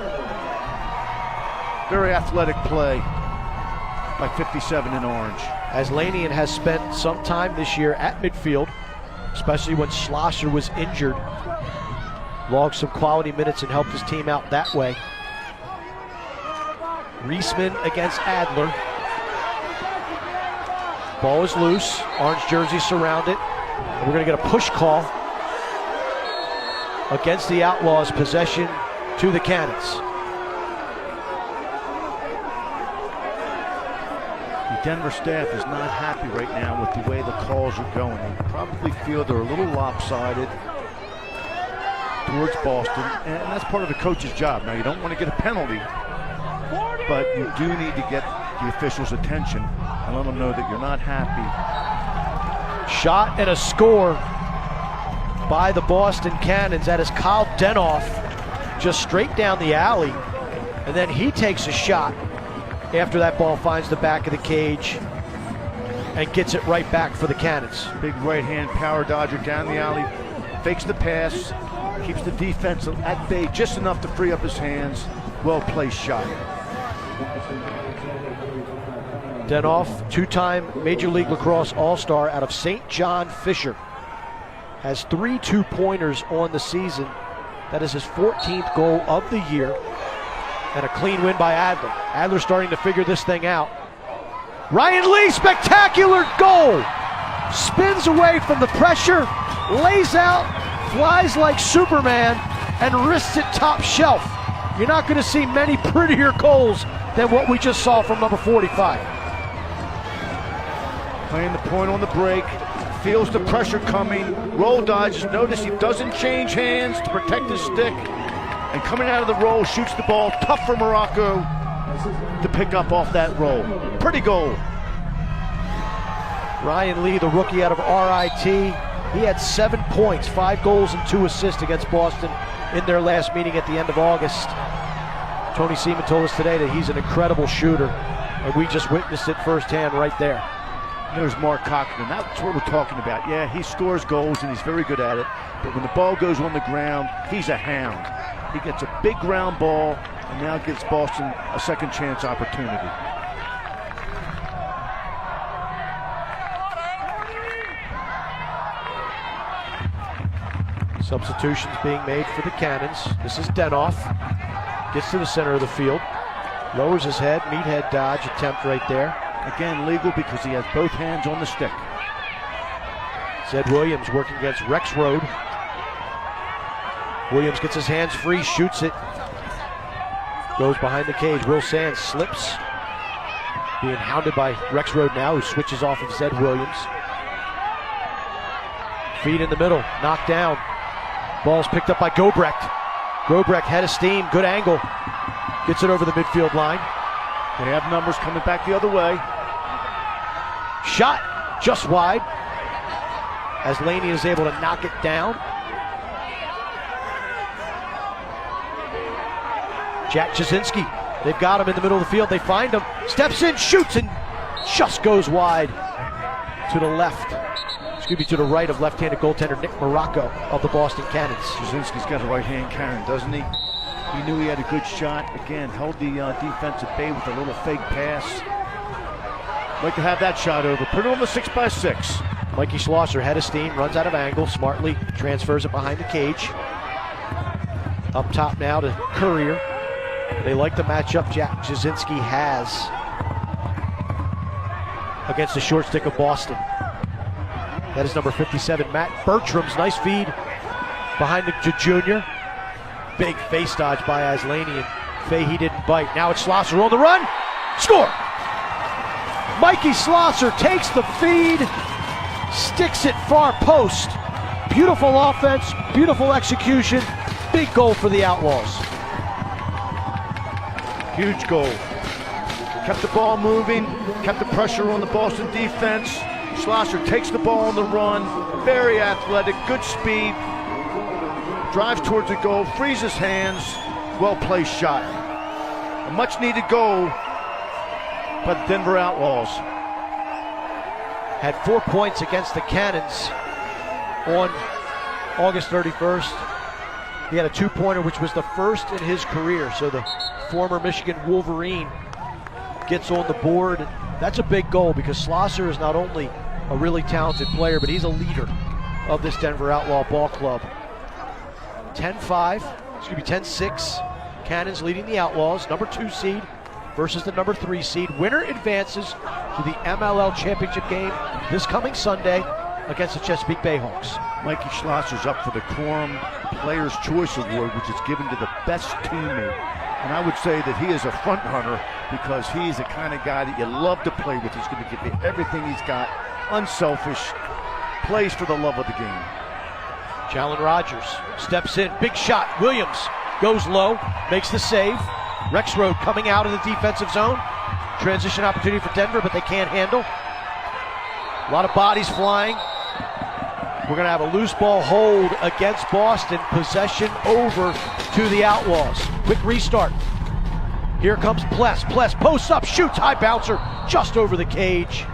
Very athletic play by 57 in orange. Aslanian has spent some time this year at midfield, especially when Schlosser was injured. Logged some quality minutes and helped his team out that way. Reisman against Adler. Ball is loose. Orange jersey surrounded. And we're going to get a push call against the Outlaws. Possession to the Cannons. The Denver staff is not happy right now with the way the calls are going. They probably feel they're a little lopsided towards Boston, and that's part of the coach's job. Now, you don't want to get a penalty, but you do need to get the officials' attention and let them know that you're not happy. Shot and a score by the Boston Cannons. That is Kyle Denoff, just straight down the alley, and then he takes a shot after that ball finds the back of the cage and gets it right back for the Cannons. Big right-hand power dodger down the alley, fakes the pass, keeps the defense at bay just enough to free up his hands. Well-placed shot. Denoff, two-time Major League Lacrosse All-Star out of St. John Fisher, has 3 two-pointers on the season. That is his 14th goal of the year, and a clean win by Adler. Adler starting to figure this thing out. Ryan Lee, spectacular goal! Spins away from the pressure, lays out, flies like Superman, and wrists it top shelf. You're not going to see many prettier goals than what we just saw from number 45. Playing the point on the break, feels the pressure coming, roll dodges, notice he doesn't change hands to protect his stick, and coming out of the roll, shoots the ball, tough for Morocco to pick up off that roll. Pretty goal. Ryan Lee, the rookie out of RIT, he had 7 points, 5 goals and 2 assists against Boston in their last meeting at the end of August. Tony Seaman told us today that he's an incredible shooter, and we just witnessed it firsthand right there. There's Mark Cochran. That's what we're talking about. Yeah, he scores goals and he's very good at it, but when the ball goes on the ground, he's a hound. He gets a big ground ball and now gives Boston a second chance opportunity. Substitutions being made for the Cannons. This is Denoff. Gets to the center of the field. Lowers his head. Meathead dodge attempt right there. Again, legal because he has both hands on the stick. Zed Williams working against Rex Road. Williams gets his hands free, shoots it. Goes behind the cage. Will Sands slips. Being hounded by Rex Road now, who switches off of Zed Williams. Feet in the middle, knocked down. Ball's picked up by Gobrecht. Gobrecht, head of steam, good angle. Gets it over the midfield line. They have numbers coming back the other way. Shot just wide. As Laney is able to knock it down. Jack Jasinski, they've got him in the middle of the field. They find him, steps in, shoots, and just goes wide to the left. Excuse me, to the right of left-handed goaltender Nick Morocco of the Boston Cannons. Jasinski's got a right-hand cannon, doesn't he? He knew he had a good shot. Again, held the defense at bay with a little fake pass. Like to have that shot over. Put it on the 6x6. Mikey Schlosser, head of steam, runs out of angle, smartly transfers it behind the cage. Up top now to Courier. They like the matchup Jack Jasinski has against the short stick of Boston. That is number 57, Matt Bertram's nice feed behind the junior. Big face dodge by Aslaney, and Fahey didn't bite. Now it's Schlosser on the run. Score! Mikey Schlosser takes the feed, sticks it far post. Beautiful offense, beautiful execution. Big goal for the Outlaws. Huge goal. Kept the ball moving, kept the pressure on the Boston defense. Schlosser takes the ball on the run, very athletic, good speed, drives towards the goal, frees his hands, well-placed shot. A much-needed goal by the Denver Outlaws. Had 4 points against the Cannons on August 31st. He had a two-pointer, which was the first in his career, so the former Michigan Wolverine gets on the board. That's a big goal because Schlosser is not only a really talented player, but he's a leader of this Denver Outlaw ball club. 10-5, 10-6. Cannons leading the Outlaws, number 2 seed versus the number 3 seed. Winner advances to the MLL championship game this coming Sunday against the Chesapeake Bayhawks. Mikey Schlosser's up for the Quorum Players' Choice Award, which is given to the best teammate. And I would say that he is a front runner because he's the kind of guy that you love to play with. He's going to give you everything he's got, unselfish, plays for the love of the game. Jalen Rogers steps in, big shot. Williams goes low, makes the save. Rexroad coming out of the defensive zone. Transition opportunity for Denver, but they can't handle. A lot of bodies flying. We're going to have a loose ball hold against Boston. Possession over to the Outlaws. Quick restart. Here comes Pless. Pless posts up, shoots, high bouncer, just over the cage.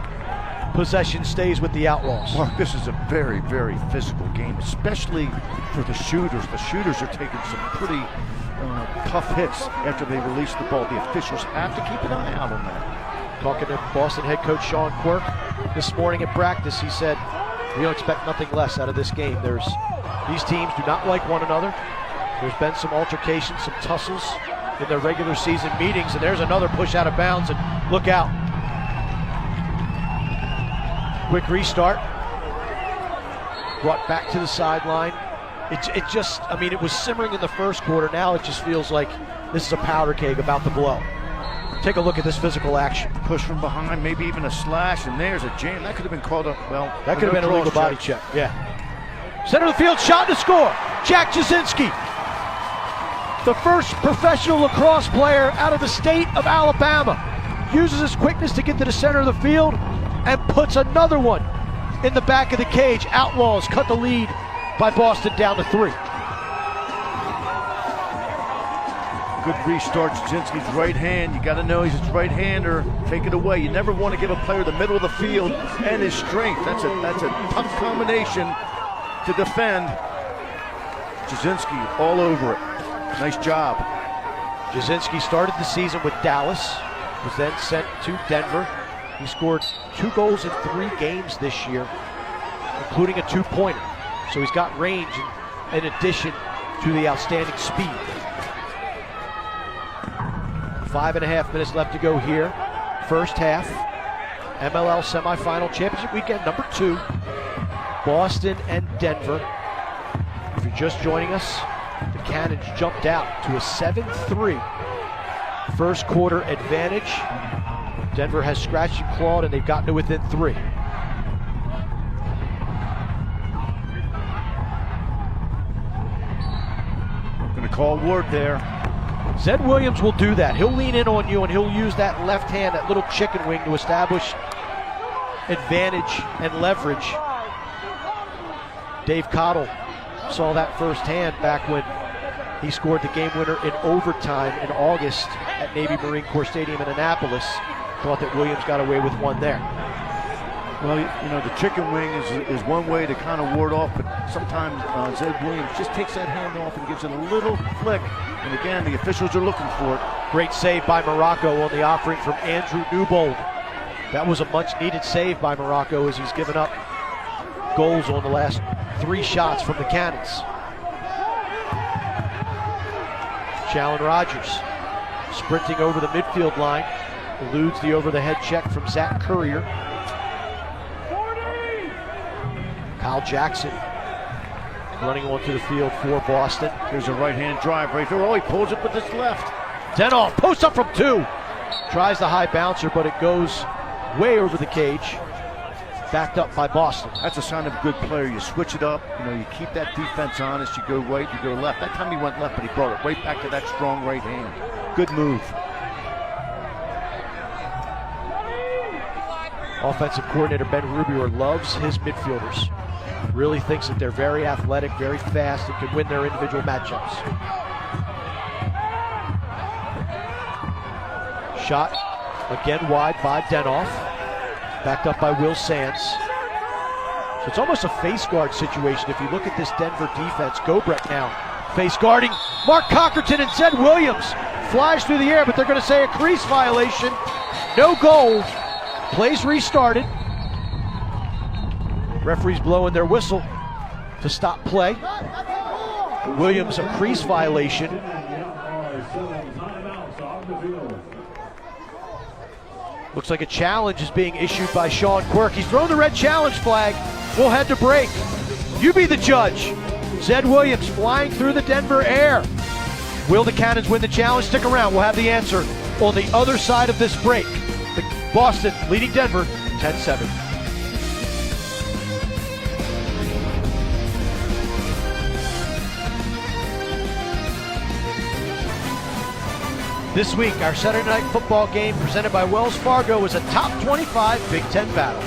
Possession stays with the Outlaws. Mark, this is a very, very physical game, especially for the shooters. The shooters are taking some pretty tough hits after they release the ball. The officials have to keep an eye out on that. Talking to Boston head coach Sean Quirk this morning at practice, he said, we don't expect nothing less out of this game. These teams do not like one another. There's been some altercations, some tussles in their regular season meetings, and there's another push out of bounds, and look out. Quick restart. Brought back to the sideline. It just, I mean, it was simmering in the first quarter. Now it just feels like this is a powder keg about to blow. Take a look at this physical action. Push from behind, maybe even a slash, and there's a jam. That could have been called up, well, that could have been a legal body check. Yeah. Center of the field, shot to score. Jack Jasinski, the first professional lacrosse player out of the state of Alabama, uses his quickness to get to the center of the field and puts another one in the back of the cage. Outlaws cut the lead by Boston down to 3. Good restart. Jasinski's right hand. You got to know he's a right-hander. Take it away. You never want to give a player the middle of the field and his strength. That's a tough combination to defend. Jasinski all over it. Nice job. Jasinski started the season with Dallas, was then sent to Denver. He scored 2 goals in 3 games this year, including a 2-pointer. So he's got range in addition to the outstanding speed. 5.5 minutes left to go here. First half. MLL semifinal championship weekend number 2. Boston and Denver. If you're just joining us, the Cannons jumped out to a 7-3 first quarter advantage. Denver has scratched and clawed, and they've gotten to within 3. Going to call Ward there. Zed Williams will do that. He'll lean in on you, and he'll use that left hand, that little chicken wing, to establish advantage and leverage. Dave Cottle saw that firsthand back when he scored the game winner in overtime in August at Navy Marine Corps Stadium in Annapolis. Thought that Williams got away with one there. Well, you know, the chicken wing is one way to kind of ward off, but sometimes Zed Williams just takes that hand off and gives it a little flick. And again, the officials are looking for it. Great save by Morocco on the offering from Andrew Newbold. That was a much-needed save by Morocco, as he's given up goals on the last 3 shots from the Cannons. Challen Rogers sprinting over the midfield line, eludes the over-the-head check from Zach Currier. Kyle Jackson running onto the field for Boston. There's a right-hand drive right there. Oh, he pulls it with his left. Denoff posts up from 2. Tries the high bouncer, but it goes way over the cage. Backed up by Boston. That's a sign of a good player. You switch it up. You know, you keep that defense honest. You go right, you go left. That time he went left, but he brought it right back to that strong right hand. Good move. Offensive coordinator Ben Rubier loves his midfielders. Really thinks that they're very athletic, very fast, and can win their individual matchups. Shot again wide by Denoff. Backed up by Will Sands. So it's almost a face guard situation if you look at this Denver defense. Gobrecht now face guarding Mark Cockerton, and Zed Williams flies through the air, but they're going to say a crease violation. No goal. Plays restarted. Referees blowing their whistle to stop play. Williams, a crease violation. Looks like a challenge is being issued by Sean Quirk. He's thrown the red challenge flag. We'll head to break. You be the judge. Zed Williams flying through the Denver air. Will the Cannons win the challenge? Stick around. We'll have the answer on the other side of this break. Boston leading Denver 10-7. This week, our Saturday night football game presented by Wells Fargo is a top 25 Big Ten battle.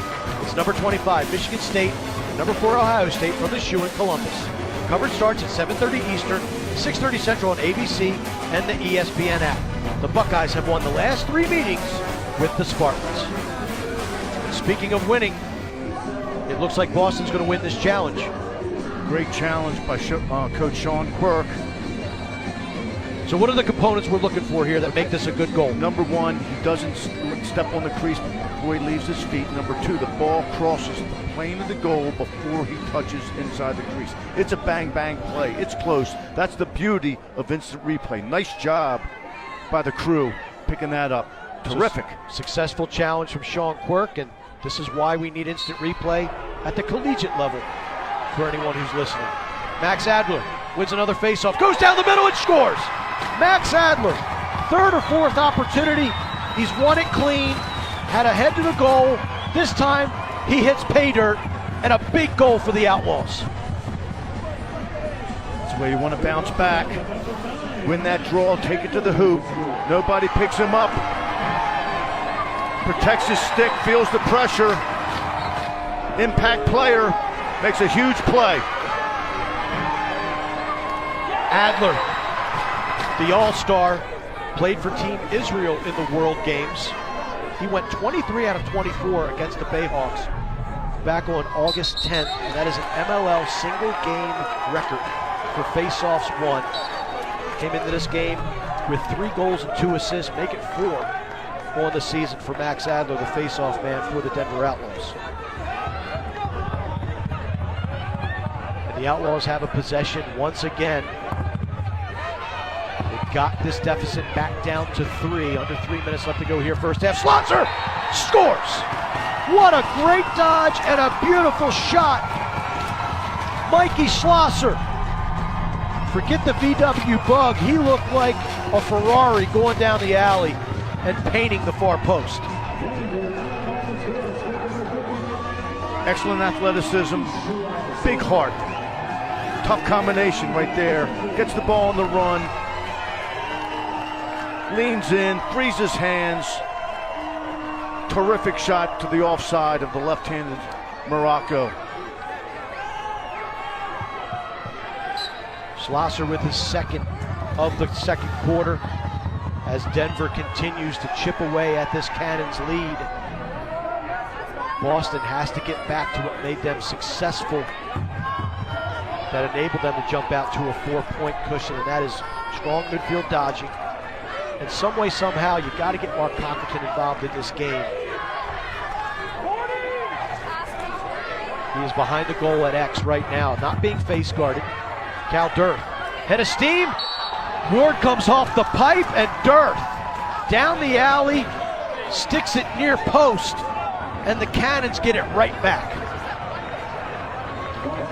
It's number 25 Michigan State, number 4 Ohio State from the shoe in Columbus. Coverage starts at 7:30 Eastern, 6:30 Central on ABC and the ESPN app. The Buckeyes have won the last 3 meetings with the Spartans. And speaking of winning, it looks like Boston's going to win this challenge. Great challenge by Coach Sean Quirk. So what are the components we're looking for here that make this a good goal? Number 1, he doesn't step on the crease before he leaves his feet. Number 2, the ball crosses the plane of the goal before he touches inside the crease. It's a bang-bang play. It's close. That's the beauty of instant replay. Nice job by the crew picking that up. Terrific. Successful challenge from Sean Quirk, and this is why we need instant replay at the collegiate level for anyone who's listening. Max Adler wins another faceoff, goes down the middle and scores. Max Adler, 3rd or 4th opportunity. He's won it clean, had a head to the goal. This time he hits pay dirt, and a big goal for the Outlaws. That's where you want to bounce back. Win that draw, take it to the hoop. Nobody picks him up. Protects his stick, feels the pressure. Impact player, makes a huge play. Adler, the all-star, played for Team Israel in the World Games. He went 23 out of 24 against the Bayhawks back on August 10th. And that is an MLL single-game record for face-offs won. Came into this game with 3 goals and 2 assists, make it 4 on the season for Max Adler, the face-off man for the Denver Outlaws. And the Outlaws have a possession once again. They got this deficit back down to 3. Under 3 minutes left to go here. First half. Schlosser scores. What a great dodge and a beautiful shot. Mikey Schlosser. Forget the VW bug. He looked like a Ferrari going down the alley and painting the far post. Excellent athleticism, big heart. Tough combination right there. Gets the ball on the run. Leans in, frees his hands. Terrific shot to the offside of the left-handed Morocco. Schlosser with his second of the second quarter as Denver continues to chip away at this Cannons lead. Boston has to get back to what made them successful, that enabled them to jump out to a 4-point cushion, and that is strong midfield dodging. And some way, somehow, you got to get Mark Cockerton involved in this game. He is behind the goal at X right now, not being face guarded. Cal Dirth, head of steam. Ward comes off the pipe, and Dirth down the alley, sticks it near post, and the Cannons get it right back.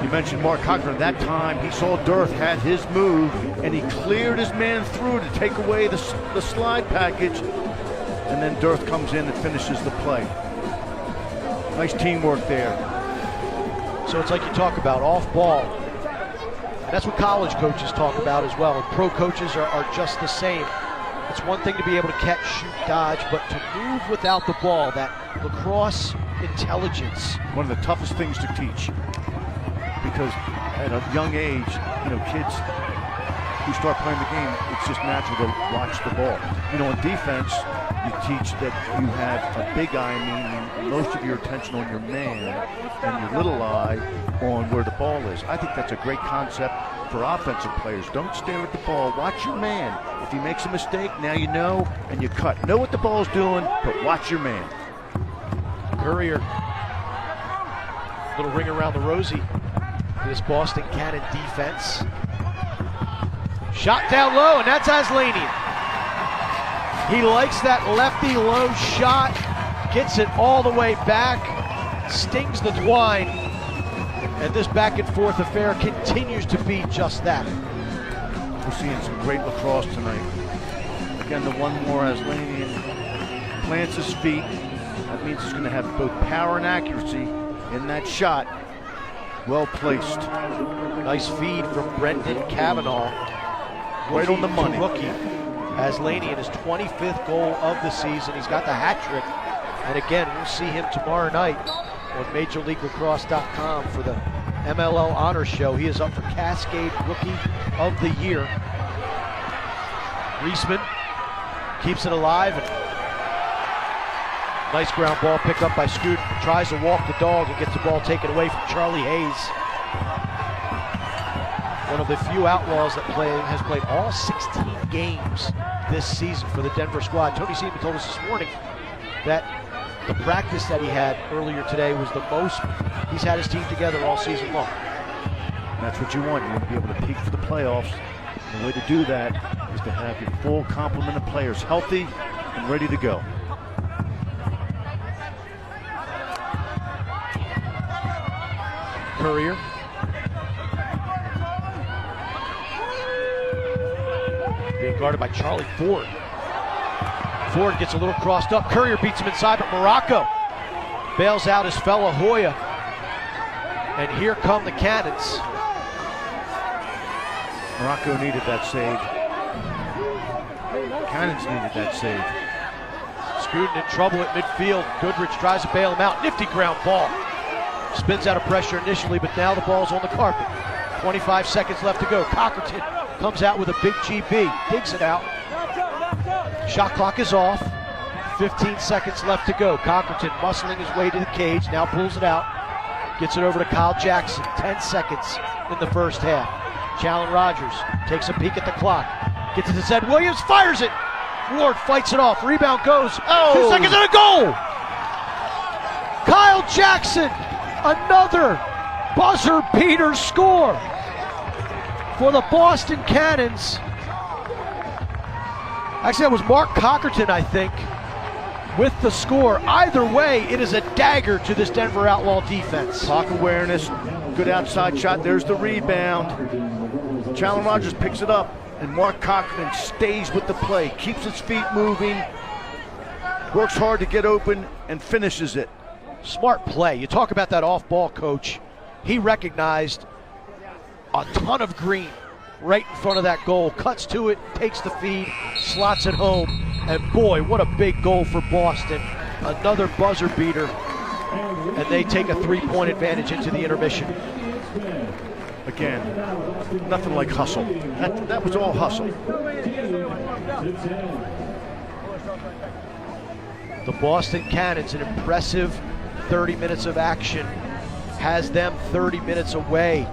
You mentioned Mark Cochran. That time he saw Dirth had his move, and he cleared his man through to take away the slide package, and then Dirth comes in and finishes the play. Nice teamwork there. So it's like you talk about, off ball. That's what college coaches talk about as well, and pro coaches are just the same. It's one thing to be able to catch, shoot, dodge, but to move without the ball, that lacrosse intelligence. One of the toughest things to teach, because at a young age, kids who start playing the game, it's just natural to watch the ball. In defense, you teach that you have a big eye, meaning most of your attention on your man and your little eye on where the ball is. I think that's a great concept for offensive players. Don't stare at the ball, watch your man. If he makes a mistake, now you know, and you cut. Know what the ball's doing, but watch your man. Courier, little ring around the rosy for this Boston Cannon defense. Shot down low, and that's Aslanian. He likes that lefty low shot, gets it all the way back, stings the twine, and this back and forth affair continues to be just that. We're seeing some great lacrosse tonight. Again, the one more Aslanian plants his feet. That means he's going to have both power and accuracy in that shot. Well placed. Nice feed from Brendan Cavanaugh. Right on the money. Rookie. Aslanian, his 25th goal of the season. He's got the hat trick. And again, we'll see him tomorrow night on MajorLeagueLacrosse.com for the MLL Honor Show. He is up for Cascade Rookie of the Year. Reisman keeps it alive. And nice ground ball pick up by Scoot. Tries to walk the dog and gets the ball taken away from Charlie Hayes. One of the few Outlaws that has played all 16 games this season for the Denver squad. Tony Seaman told us this morning that the practice that he had earlier today was the most he's had his team together all season long. That's what you want. You want to be able to peak for the playoffs. And the way to do that is to have your full complement of players healthy and ready to go. Courier. Being guarded by Charlie Ford. Ford gets a little crossed up. Courier beats him inside, but Morocco bails out his fellow Hoya. And here come the Cannons. Morocco needed that save. Cannons needed that save. Scooten in trouble at midfield. Goodrich tries to bail him out. Nifty ground ball. Spins out of pressure initially, but now the ball's on the carpet. 25 seconds left to go. Cockerton comes out with a big GB. Digs it out. Shot clock is off. 15 seconds left to go. Cockerton muscling his way to the cage. Now pulls it out. Gets it over to Kyle Jackson. 10 seconds in the first half. Challen Rogers takes a peek at the clock. Gets it to Zed Williams. Fires it. Ward fights it off. Rebound goes. 2 seconds and a goal. Kyle Jackson. Another buzzer beater score for the Boston Cannons. Actually, that was Mark Cockerton, I think, with the score. Either way, it is a dagger to this Denver Outlaw defense. Clock awareness, good outside shot. There's the rebound. Challen Rogers picks it up, and Mark Cockerton stays with the play, keeps his feet moving, works hard to get open, and finishes it. Smart play. You talk about that off-ball coach. He recognized a ton of green right in front of that goal, cuts to it, takes the feed, slots it home, and boy, what a big goal for Boston. Another buzzer beater, and they take a 3-point advantage into the intermission. Again, nothing like hustle. That was all hustle. The Boston Cannons, an impressive 30 minutes of action, has them 30 minutes away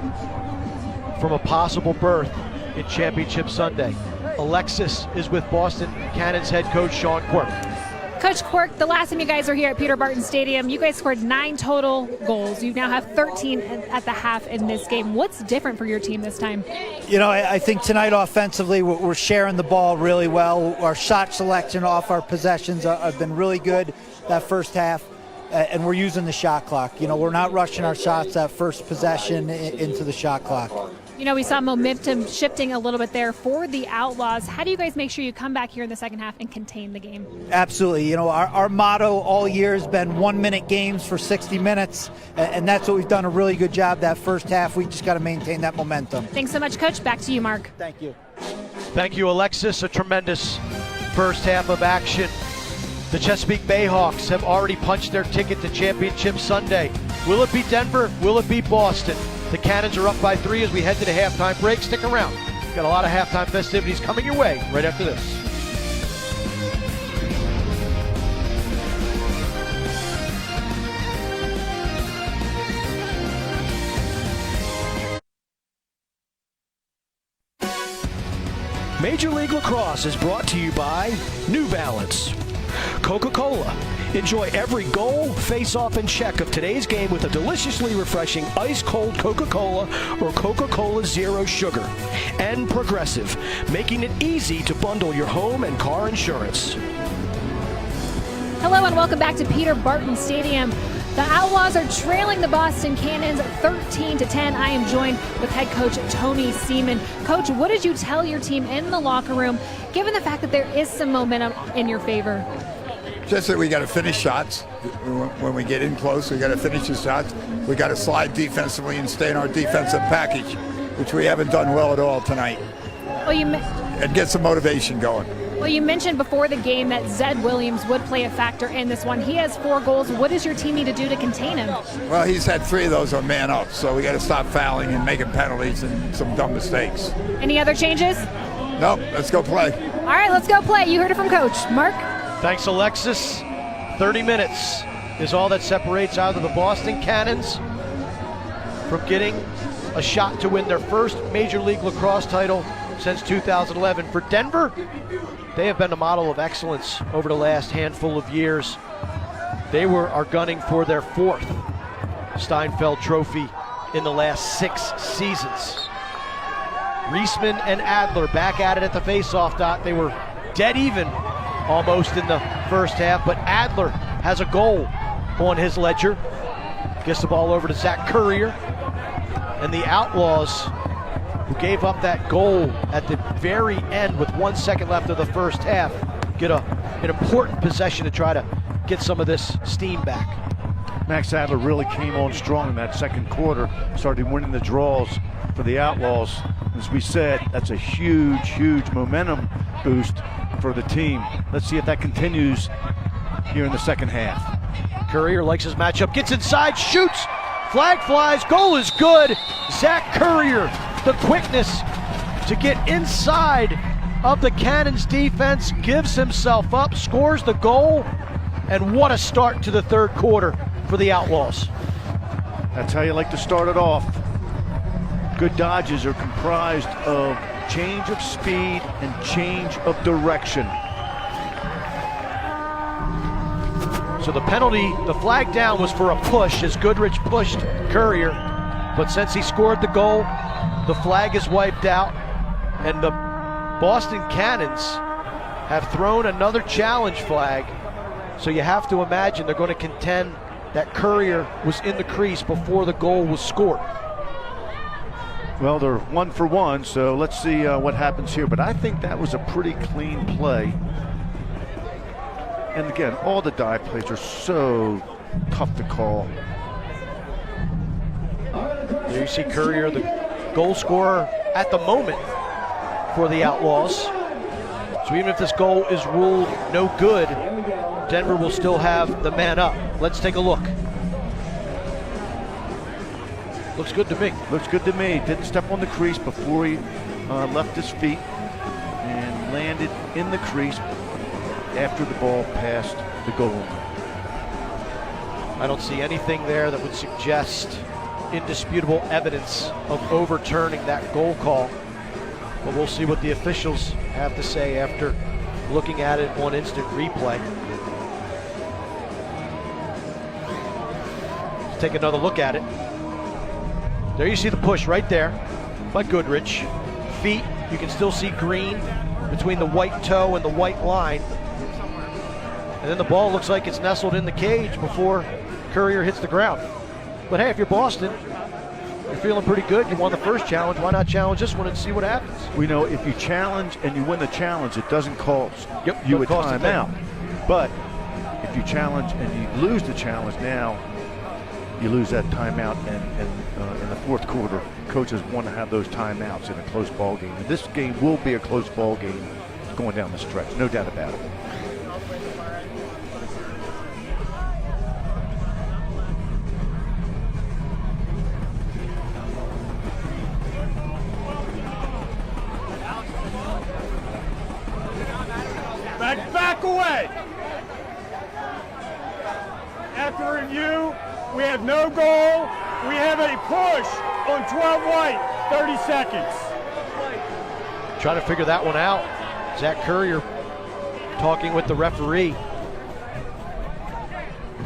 from a possible berth in Championship Sunday. Alexis is with Boston Cannons head coach Sean Quirk. Coach Quirk, the last time you guys were here at Peter Barton Stadium, you guys scored 9 total goals. You now have 13 at the half in this game. What's different for your team this time? You know, I think tonight offensively we're sharing the ball really well. Our shot selection off our possessions have been really good that first half, and we're using the shot clock. You know, we're not rushing our shots that first possession into the shot clock. You know, we saw momentum shifting a little bit there for the Outlaws. How do you guys make sure you come back here in the second half and contain the game? Absolutely. You know, our motto all year has been 1-minute games for 60 minutes, and that's what we've done a really good job that first half. We just got to maintain that momentum. Thanks so much, Coach. Back to you, Mark. Thank you. Thank you, Alexis. A tremendous first half of action. The Chesapeake Bayhawks have already punched their ticket to Championship Sunday. Will it be Denver? Will it be Boston? The Cannons are up by 3 as we head to the halftime break. Stick around. Got a lot of halftime festivities coming your way right after this. Major League Lacrosse is brought to you by New Balance. Coca-Cola. Enjoy every goal, face-off, and check of today's game with a deliciously refreshing ice-cold Coca-Cola or Coca-Cola Zero Sugar. And Progressive, making it easy to bundle your home and car insurance. Hello and welcome back to Peter Barton Stadium. The Outlaws are trailing the Boston Cannons 13-10. I am joined with head coach Tony Seaman. Coach, what did you tell your team in the locker room, given the fact that there is some momentum in your favor? Just that we got to finish shots. When we get in close, we got to finish the shots. We got to slide defensively and stay in our defensive package, which we haven't done well at all tonight. And get some motivation going. Well, you mentioned before the game that Zed Williams would play a factor in this one. He has 4 goals. What does your team need to do to contain him? Well, he's had 3 of those on man up, so we got to stop fouling and making penalties and some dumb mistakes. Any other changes? Nope, let's go play. All right, let's go play. You heard it from Coach. Mark? Thanks, Alexis. 30 minutes is all that separates either the Boston Cannons from getting a shot to win their first Major League Lacrosse title since 2011. For Denver, they have been a model of excellence over the last handful of years. They are gunning for their 4th Steinfeld Trophy in the last 6 seasons. Reisman and Adler back at it at the faceoff dot. They were dead even almost in the first half, but Adler has a goal on his ledger. Gets the ball over to Zach Currier. And the Outlaws, who gave up that goal at the very end with 1 second left of the first half, get an important possession to try to get some of this steam back. Max Adler really came on strong in that second quarter, started winning the draws for the Outlaws. As we said, that's a huge, huge momentum boost for the team. Let's see if that continues here in the second half. Currier likes his matchup, gets inside, shoots, flag flies, goal is good. Zach Currier, the quickness to get inside of the Cannons defense, gives himself up, scores the goal, and what a start to the third quarter for the Outlaws. That's how you like to start it off. Good dodges are comprised of change of speed and change of direction. So the penalty, the flag down was for a push as Goodrich pushed Currier, but since he scored the goal, the flag is wiped out, and the Boston Cannons have thrown another challenge flag. So you have to imagine they're going to contend that Courier was in the crease before the goal was scored. Well, they're 1 for 1, so let's see what happens here. But I think that was a pretty clean play. And again, all the dive plays are so tough to call. There you see Courier, the goal scorer at the moment for the Outlaws. So even if this goal is ruled no good, Denver will still have the man up. Let's take a look. Looks good to me. Looks good to me. Didn't step on the crease before he left his feet and landed in the crease after the ball passed the goal line. I don't see anything there that would suggest indisputable evidence of overturning that goal call. But we'll see what the officials have to say after looking at it on instant replay. Let's take another look at it. There you see the push right there by Goodrich. Feet, you can still see green between the white toe and the white line. And then the ball looks like it's nestled in the cage before Courier hits the ground. But hey, if you're Boston, you're feeling pretty good. You won the first challenge. Why not challenge this one and see what happens? We know if you challenge and you win the challenge, it doesn't cost you a timeout. But if you challenge and you lose the challenge now, you lose that timeout, and in the fourth quarter, coaches want to have those timeouts in a close ball game. And this game will be a close ball game going down the stretch, no doubt about it. Back away. After review, we have no goal. We have a push on 12 white, 30 seconds. Trying to figure that one out. Zach Courier talking with the referee.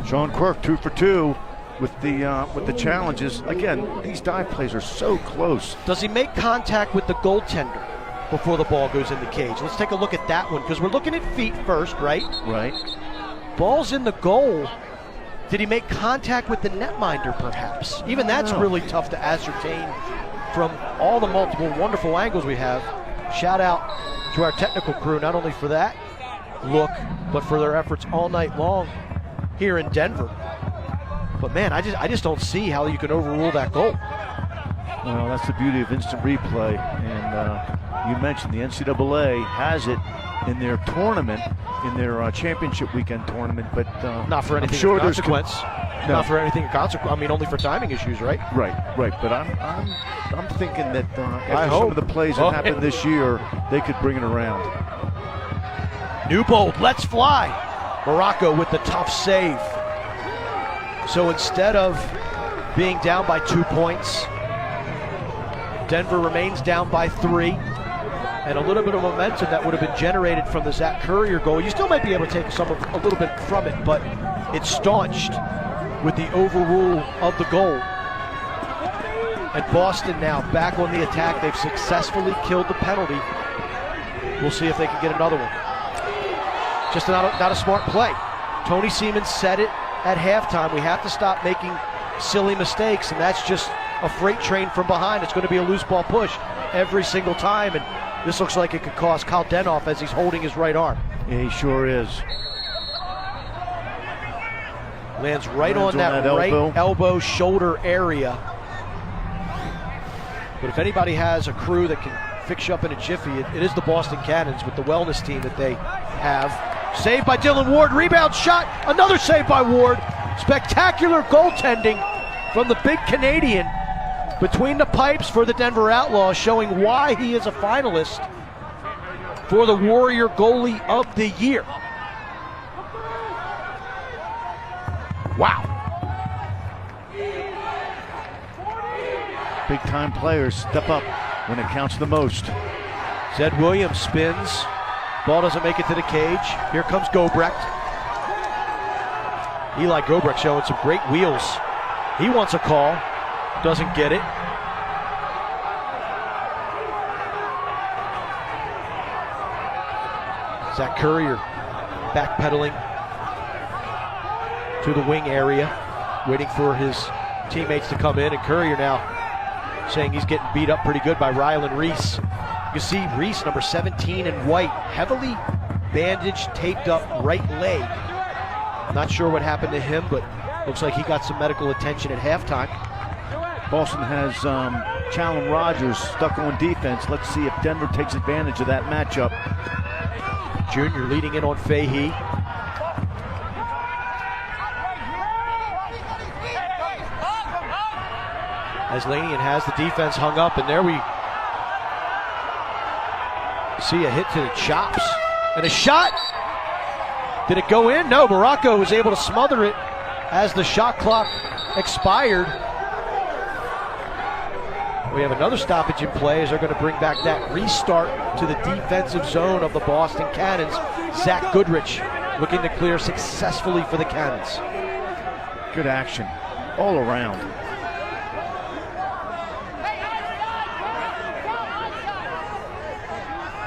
Sean Quirk 2 for 2 with the challenges. Again, these dive plays are so close. Does he make contact with the goaltender before the ball goes in the cage? Let's take a look at that one, because we're looking at feet first, right? Right. Ball's in the goal. Did he make contact with the netminder, perhaps? Even that's really tough to ascertain from all the multiple wonderful angles we have. Shout out to our technical crew, not only for that look, but for their efforts all night long here in Denver. But man, I just don't see how you can overrule that goal. Well, that's the beauty of instant replay. And you mentioned the NCAA has it in their tournament, in their championship weekend tournament, but not for anything of consequence. Not for anything of consequence. I mean, only for timing issues, right? Right. But I'm thinking that after some of the plays that happened this year, they could bring it around. Newbold, let's fly. Morocco with the tough save. So instead of being down by 2 points, Denver remains down by 3. And a little bit of momentum that would have been generated from the Zach Courier goal. You still might be able to take a little bit from it, but it's staunched with the overrule of the goal. And Boston now back on the attack. They've successfully killed the penalty. We'll see if they can get another one. Just not a smart play. Tony Seaman said it at halftime. We have to stop making silly mistakes, and that's just a freight train from behind. It's going to be a loose ball push every single time, and this looks like it could cost Kyle Denoff as he's holding his right arm. Yeah, he sure is. Lands right on that right elbow shoulder area. But if anybody has a crew that can fix you up in a jiffy, it is the Boston Cannons with the wellness team that they have. Saved by Dylan Ward, rebound shot, another save by Ward. Spectacular goaltending from the big Canadian between the pipes for the Denver Outlaws, showing why he is a finalist for the Warrior Goalie of the Year. Wow. Big time players step up when it counts the most. Zed Williams spins. Ball doesn't make it to the cage. Here comes Gobrecht. Eli Gobrecht showing some great wheels. He wants a call. Doesn't get it. Zach Courier backpedaling to the wing area, waiting for his teammates to come in, and Courier now saying he's getting beat up pretty good by Rylan Reese. You see Reese, number 17 in white, heavily bandaged, taped up right leg. Not sure what happened to him, but looks like he got some medical attention at halftime. Boston has Challen Rogers stuck on defense. Let's see if Denver takes advantage of that matchup. Junior leading in on Fahey. As Lanian has the defense hung up, and there we see a hit to the chops. And a shot! Did it go in? No, Morocco was able to smother it as the shot clock expired. We have another stoppage in play as they're going to bring back that restart to the defensive zone of the Boston Cannons. Zach Goodrich looking to clear successfully for the Cannons. Good action all around.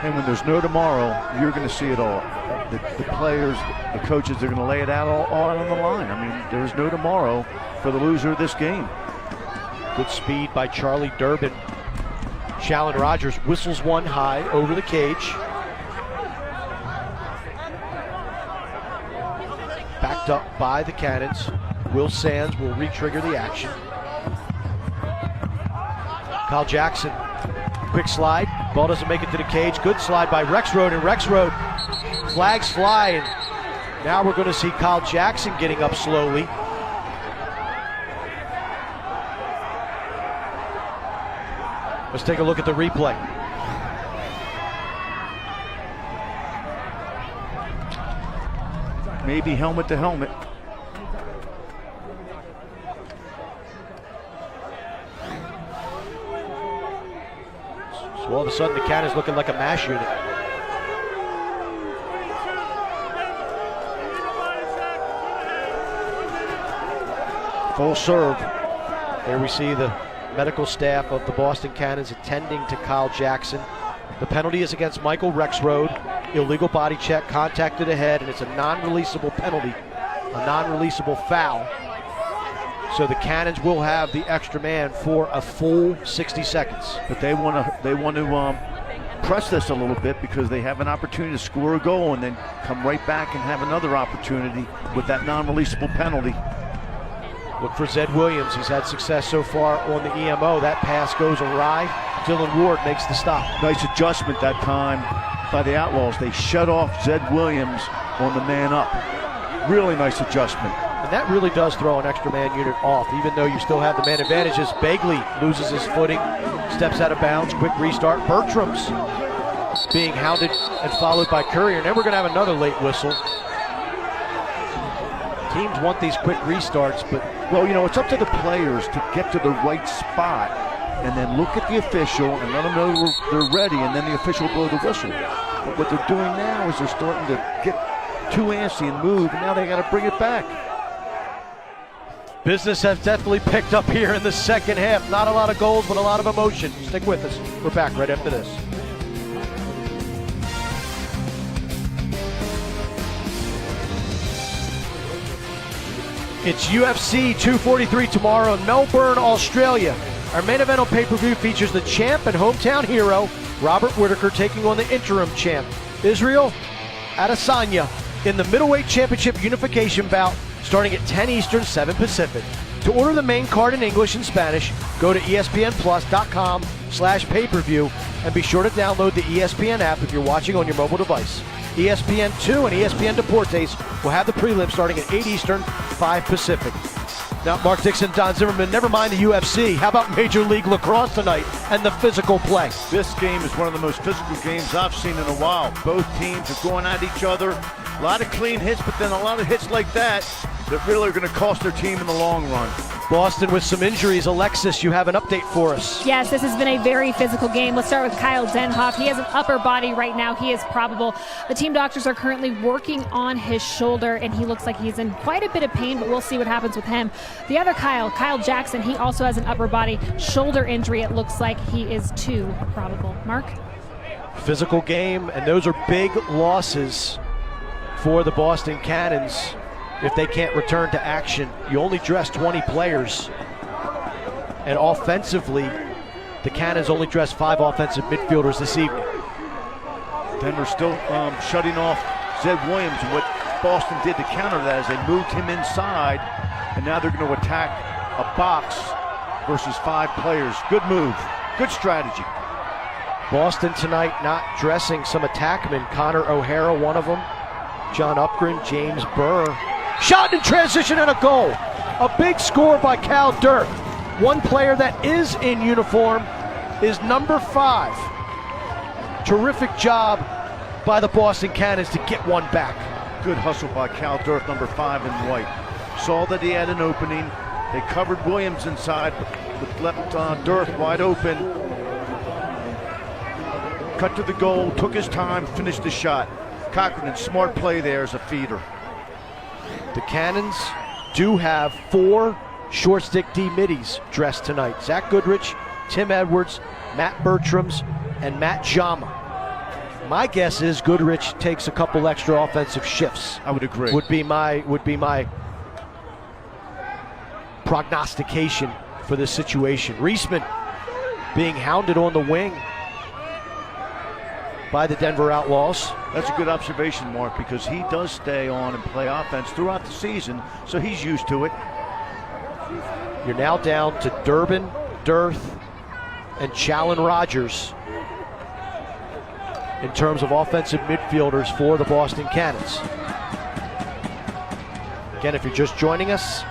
And when there's no tomorrow, you're going to see it all. The players, the coaches, they're going to lay it out all on the line. I mean, there's no tomorrow for the loser of this game. Good speed by Charlie Durbin. Challen Rogers whistles one high over the cage. Backed up by the Cannons. Will Sands will re-trigger the action. Kyle Jackson, quick slide. Ball doesn't make it to the cage. Good slide by Rexroad, and Rexroad flags fly. And now we're going to see Kyle Jackson getting up slowly. Let's take a look at the replay. Maybe helmet to helmet. So all of a sudden the Cannons looking like a mash unit. Full serve. There we see the medical staff of the Boston Cannons attending to Kyle Jackson. The penalty is against Michael Rexroad. Illegal body check, contact to the head, and it's a non-releasable penalty, a non-releasable foul. So the Cannons will have the extra man for a full 60 seconds. But they want to press this a little bit because they have an opportunity to score a goal and then come right back and have another opportunity with that non-releasable penalty. Look for Zed Williams. He's had success so far on the EMO. That pass goes awry. Dylan Ward makes the stop. Nice adjustment that time by the Outlaws. They shut off Zed Williams on the man up. Really nice adjustment. And that really does throw an extra man unit off, even though you still have the man advantages. Bagley loses his footing, steps out of bounds, quick restart. Bertram's being hounded and followed by Courier. And then we're going to have another late whistle. Teams want these quick restarts, but well, you know, it's up to the players to get to the right spot and then look at the official and let them know they're ready, and then the official will blow the whistle. But what they're doing now is they're starting to get too antsy and move, and now they got to bring it back. Business has definitely picked up here in the second half. Not a lot of goals, but a lot of emotion. Stick with us. We're back right after this. It's UFC 243 tomorrow in Melbourne, Australia. Our main event on pay-per-view features the champ and hometown hero, Robert Whittaker, taking on the interim champ, Israel Adesanya, in the middleweight championship unification bout starting at 10 Eastern, 7 Pacific. To order the main card in English and Spanish, go to espnplus.com/pay-per-view and be sure to download the ESPN app if you're watching on your mobile device. ESPN2 and ESPN Deportes will have the prelim starting at 8 Eastern, 5 Pacific. Now, Mark Dixon, Don Zimmerman, never mind the UFC. How about Major League Lacrosse tonight and the physical play? This game is one of the most physical games I've seen in a while. Both teams are going at each other. A lot of clean hits, but then a lot of hits like that really are going to cost their team in the long run. Boston with some injuries. Alexis, you have an update for us. Yes, this has been a very physical game. Let's start with Kyle Denhoff. He has an upper body right now. He is probable. The team doctors are currently working on his shoulder, and he looks like he's in quite a bit of pain, but we'll see what happens with him. The other Kyle Jackson, he also has an upper body shoulder injury. It looks like he is too probable. Mark? Physical game, and those are big losses for the Boston Cannons if they can't return to action. You only dress 20 players, and offensively, the Cannons only dressed 5 offensive midfielders this evening. Denver still shutting off Zed Williams, and what Boston did to counter that is they moved him inside, and now they're going to attack a box versus 5 players. Good move, good strategy. Boston tonight not dressing some attackmen. Connor O'Hara, one of them. John Upgren, James Burr. Shot in transition and a goal. A big score by Cal Dirk. One player that is in uniform is number 5. Terrific job by the Boston Cannons to get one back. Good hustle by Cal Dirk, number 5 in white. Saw that he had an opening. They covered Williams inside, but left Dirk wide open. Cut to the goal, took his time, finished the shot. Cochran, smart play there as a feeder. The Cannons do have 4 short stick D middies dressed tonight. Zach Goodrich, Tim Edwards, Matt Bertrams, and Matt Jama. My guess is Goodrich takes a couple extra offensive shifts. I would agree. Would be my prognostication for this situation. Reisman being hounded on the wing by the Denver Outlaws. That's a good observation, Mark, because he does stay on and play offense throughout the season, so he's used to it. You're now down to Durbin, Dirth, and Challen Rogers in terms of offensive midfielders for the Boston Cannons. Again, if you're just joining us,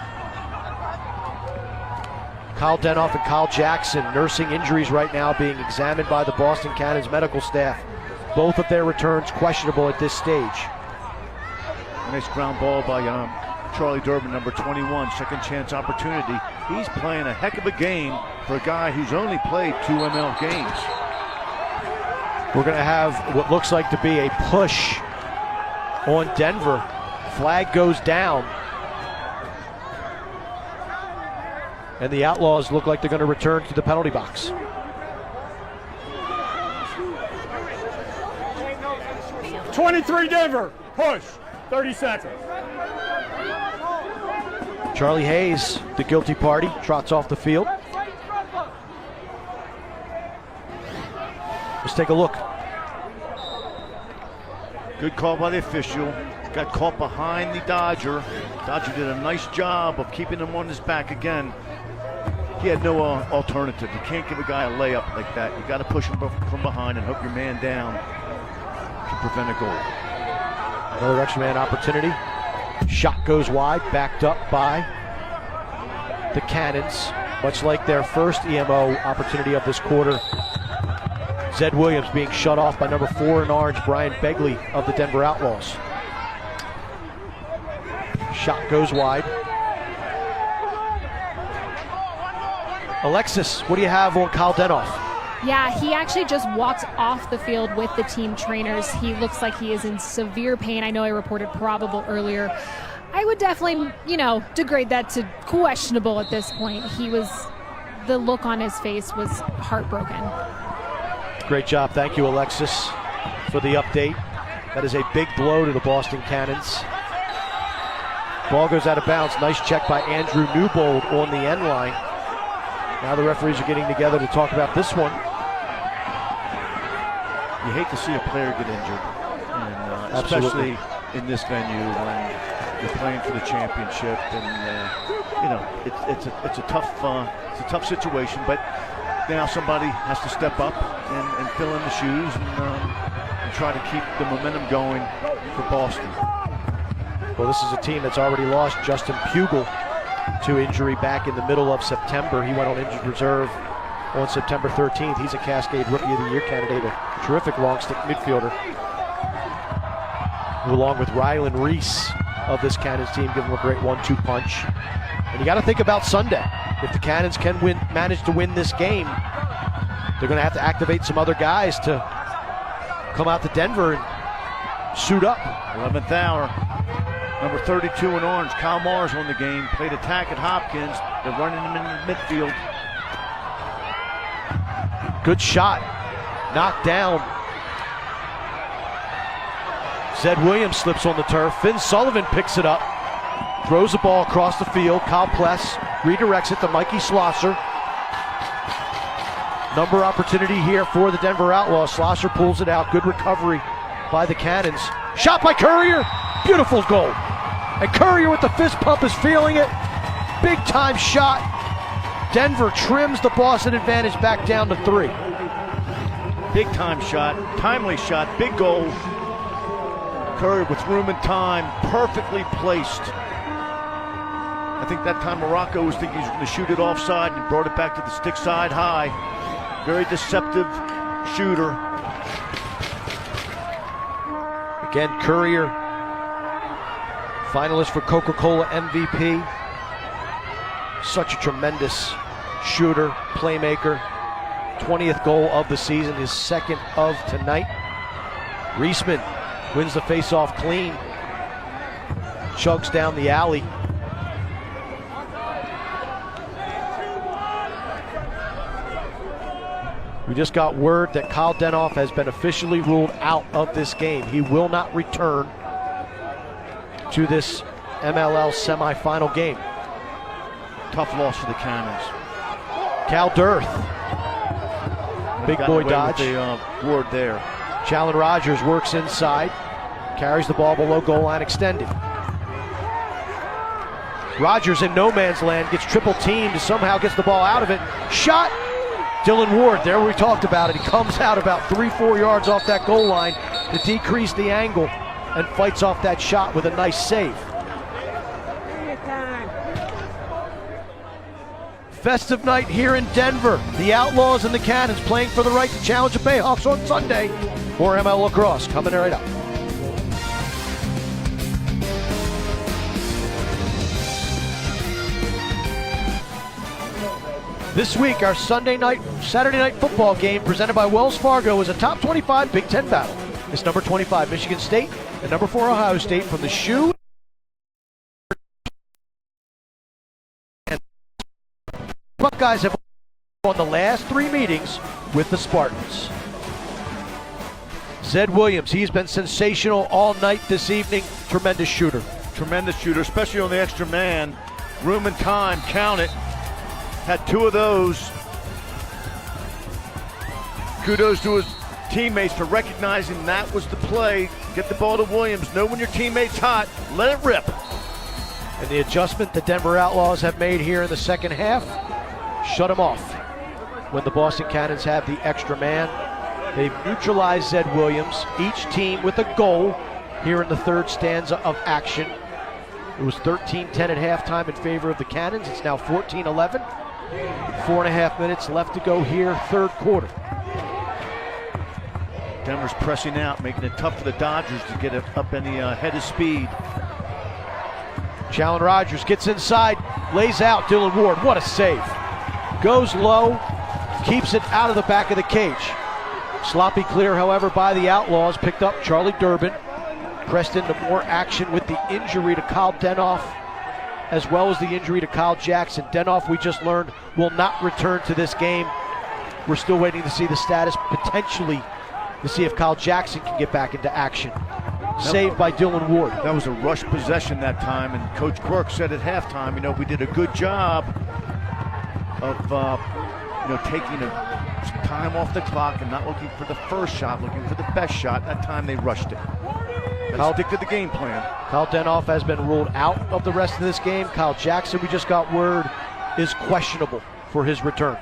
Kyle Denoff and Kyle Jackson nursing injuries right now, being examined by the Boston Cannons medical staff. Both of their returns questionable at this stage. Nice ground ball by Charlie Durbin, number 21, second chance opportunity. He's playing a heck of a game for a guy who's only played 2 ML games. We're going to have what looks like to be a push on Denver. Flag goes down. And the Outlaws look like they're going to return to the penalty box. '23 Denver, push, 30 seconds. Charlie Hayes, the guilty party, trots off the field. Let's take a look. Good call by the official. Got caught behind the Dodger. Dodger did a nice job of keeping him on his back again. He had no alternative. You can't give a guy a layup like that. You got to push him from behind and hook your man down to prevent a goal. Another extra man opportunity. Shot goes wide, backed up by the Cannons. Much like their first EMO opportunity of this quarter, Zed Williams being shut off by number 4 in orange, Brian Begley of the Denver Outlaws. Shot goes wide. Alexis, what do you have on Kyle Denoff? Yeah, he actually just walked off the field with the team trainers. He looks like he is in severe pain. I know I reported probable earlier. I would definitely, degrade that to questionable at this point. The look on his face was heartbroken. Great job. Thank you, Alexis, for the update. That is a big blow to the Boston Cannons. Ball goes out of bounds. Nice check by Andrew Newbold on the end line. Now the referees are getting together to talk about this one. You hate to see a player get injured, and especially in this venue when you're playing for the championship. And it's a tough situation. But now somebody has to step up and fill in the shoes and try to keep the momentum going for Boston. Well, this is a team that's already lost Justin Pugel to injury back in the middle of September. He went on injured reserve on September 13th. He's a Cascade Rookie of the Year candidate, a terrific long stick midfielder, who, along with Rylan Reese of this Cannons team, give him a great 1-2 punch. And you got to think about Sunday. If the Cannons can manage to win this game, they're going to have to activate some other guys to come out to Denver and suit up. 11th hour. Number 32 in orange, Kyle Mars on the game. Played attack at Hopkins. They're running him in the midfield. Good shot. Knocked down Zed Williams slips on the turf. Finn Sullivan picks it up. Throws the ball across the field. Kyle Pless redirects it to Mikey Schlosser. Number opportunity here for the Denver Outlaws. Schlosser pulls it out. Good recovery by the Cannons. Shot by Courier. Beautiful goal. And Courier with the fist pump is feeling it. Big time shot. Denver trims the Boston advantage back down to 3. Big time shot, timely shot, big goal. Courier with room and time, perfectly placed. I think that time Morocco was thinking he was going to shoot it offside and brought it back to the stick side high. Very deceptive shooter. Again, Courier, finalist for Coca-Cola MVP. Such a tremendous shooter, playmaker. 20th goal of the season, his second of tonight. Reisman wins the faceoff clean. Chugs down the alley. We just got word that Kyle Denoff has been officially ruled out of this game. He will not return to this MLL semifinal game. Tough loss for the Cannons. Cal Dirth. Big boy dodge. The board there. Challen Rogers works inside. Carries the ball below goal line extended. Rogers in no man's land, gets triple teamed, somehow gets the ball out of it. Shot! Dylan Ward, there we talked about it. He comes out about 3-4 yards off that goal line to decrease the angle and fights off that shot with a nice save. Festive night here in Denver. The Outlaws and the Cannons playing for the right to challenge the Bayhawks on Sunday. More ML lacrosse coming right up. This week, our Saturday night football game presented by Wells Fargo is a top 25 Big Ten battle. It's number 25 Michigan State and number 4 Ohio State from the shoe. Buckeyes have won the last 3 meetings with the Spartans. Zed Williams, he's been sensational all night this evening. Tremendous shooter. Tremendous shooter, especially on the extra man. Room and time, count it. Had 2 of those. Kudos to his teammates for recognizing that was the play. Get the ball to Williams. Know when your teammate's hot. Let it rip. And the adjustment the Denver Outlaws have made here in the second half, shut them off. When the Boston Cannons have the extra man, they've neutralized Zed Williams. Each team with a goal here in the third stanza of action. It was 13-10 at halftime in favor of the Cannons. It's now 14-11. 4.5 minutes left to go here, third quarter. Denver's pressing out, making it tough for the Dodgers to get up any head of speed. Challen Rogers gets inside, lays out Dylan Ward. What a save. Goes low, keeps it out of the back of the cage. Sloppy clear, however, by the Outlaws. Picked up Charlie Durbin. Pressed into more action with the injury to Kyle Denoff, as well as the injury to Kyle Jackson. Denoff, we just learned, will not return to this game. We're still waiting to see the status, potentially, to see if Kyle Jackson can get back into action. Saved by Dylan Ward. That was a rush possession that time, and Coach Quirk said at halftime, we did a good job of taking some time off the clock and not looking for the first shot, looking for the best shot. That time they rushed it. Let's stick to the game plan. Kyle Denoff has been ruled out of the rest of this game. Kyle Jackson, we just got word, is questionable for his return.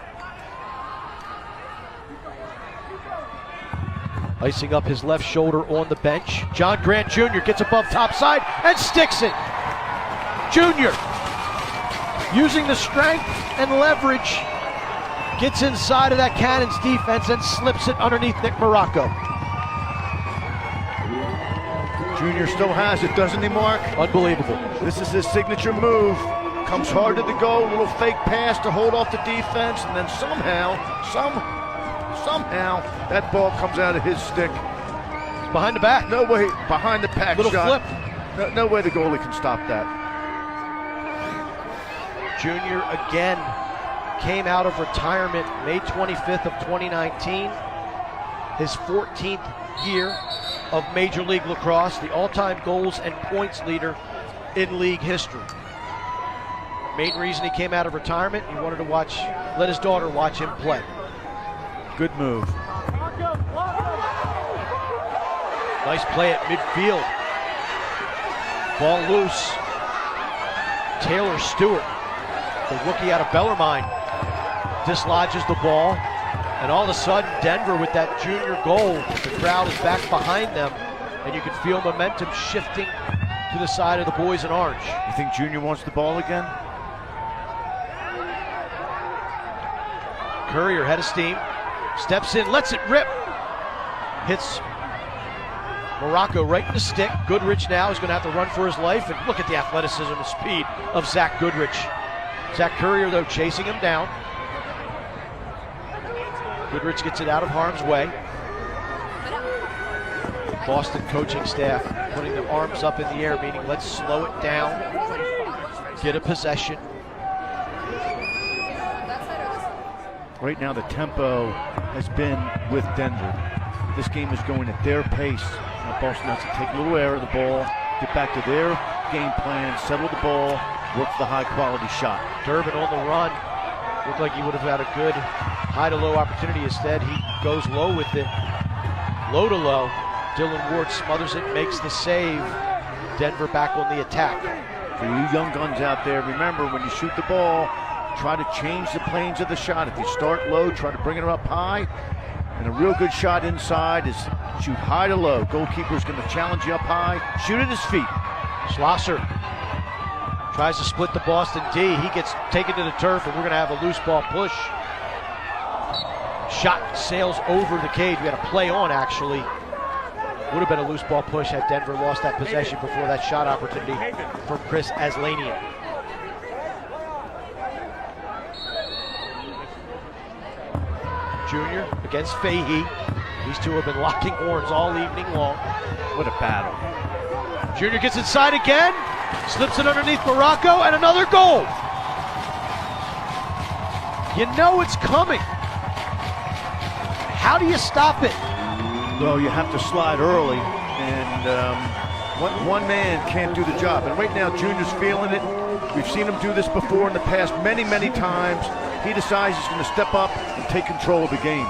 Icing up his left shoulder on the bench. John Grant Jr. gets above topside and sticks it. Jr. using the strength and leverage, gets inside of that Cannons defense and slips it underneath Nick Morocco. Junior still has it, doesn't he, Mark? Unbelievable. This is his signature move. Comes hard to the goal, a little fake pass to hold off the defense, and then somehow, that ball comes out of his stick. It's behind the back. No way, behind the back little shot. Flip. No way the goalie can stop that. Junior again came out of retirement May 25th of 2019. His 14th year of Major League Lacrosse, the all-time goals and points leader in league history. Main reason he came out of retirement, he wanted to let his daughter watch him play. Good move. Nice play at midfield. Ball loose. Taylor Stewart, the rookie out of Bellarmine, dislodges the ball. And all of a sudden, Denver with that junior goal, the crowd is back behind them, and you can feel momentum shifting to the side of the boys in orange. You think Junior wants the ball again? Courier, head of steam, steps in, lets it rip. Hits Morocco right in the stick. Goodrich now is going to have to run for his life, and look at the athleticism and speed of Zach Goodrich. Zach Courier, though, chasing him down. Goodrich gets it out of harm's way. Boston coaching staff putting their arms up in the air, meaning let's slow it down, get a possession. Right now the tempo has been with Denver. This game is going at their pace. Now Boston has to take a little air of the ball, get back to their game plan, settle the ball, work the high quality shot. Durbin on the run. Looked like he would have had a good high to low opportunity. Instead, he goes low with it. Low to low. Dylan Ward smothers it, makes the save. Denver back on the attack. For you young guns out there, remember when you shoot the ball, try to change the planes of the shot. If you start low, try to bring it up high. And a real good shot inside is shoot high to low. Goalkeeper's going to challenge you up high. Shoot at his feet. Schlosser tries to split the Boston D. He gets taken to the turf, and we're going to have a loose ball push. Shot sails over the cage. We had a play on, actually. Would have been a loose ball push had Denver lost that possession before that shot opportunity from Chris Aslanian. Junior against Fahey. These two have been locking horns all evening long. What a battle. Junior gets inside again, slips it underneath Morocco, and another goal. You know it's coming. How do you stop it? Well, you have to slide early, and one man can't do the job. And right now, Junior's feeling it. We've seen him do this before in the past many, many times. He decides he's going to step up and take control of the game.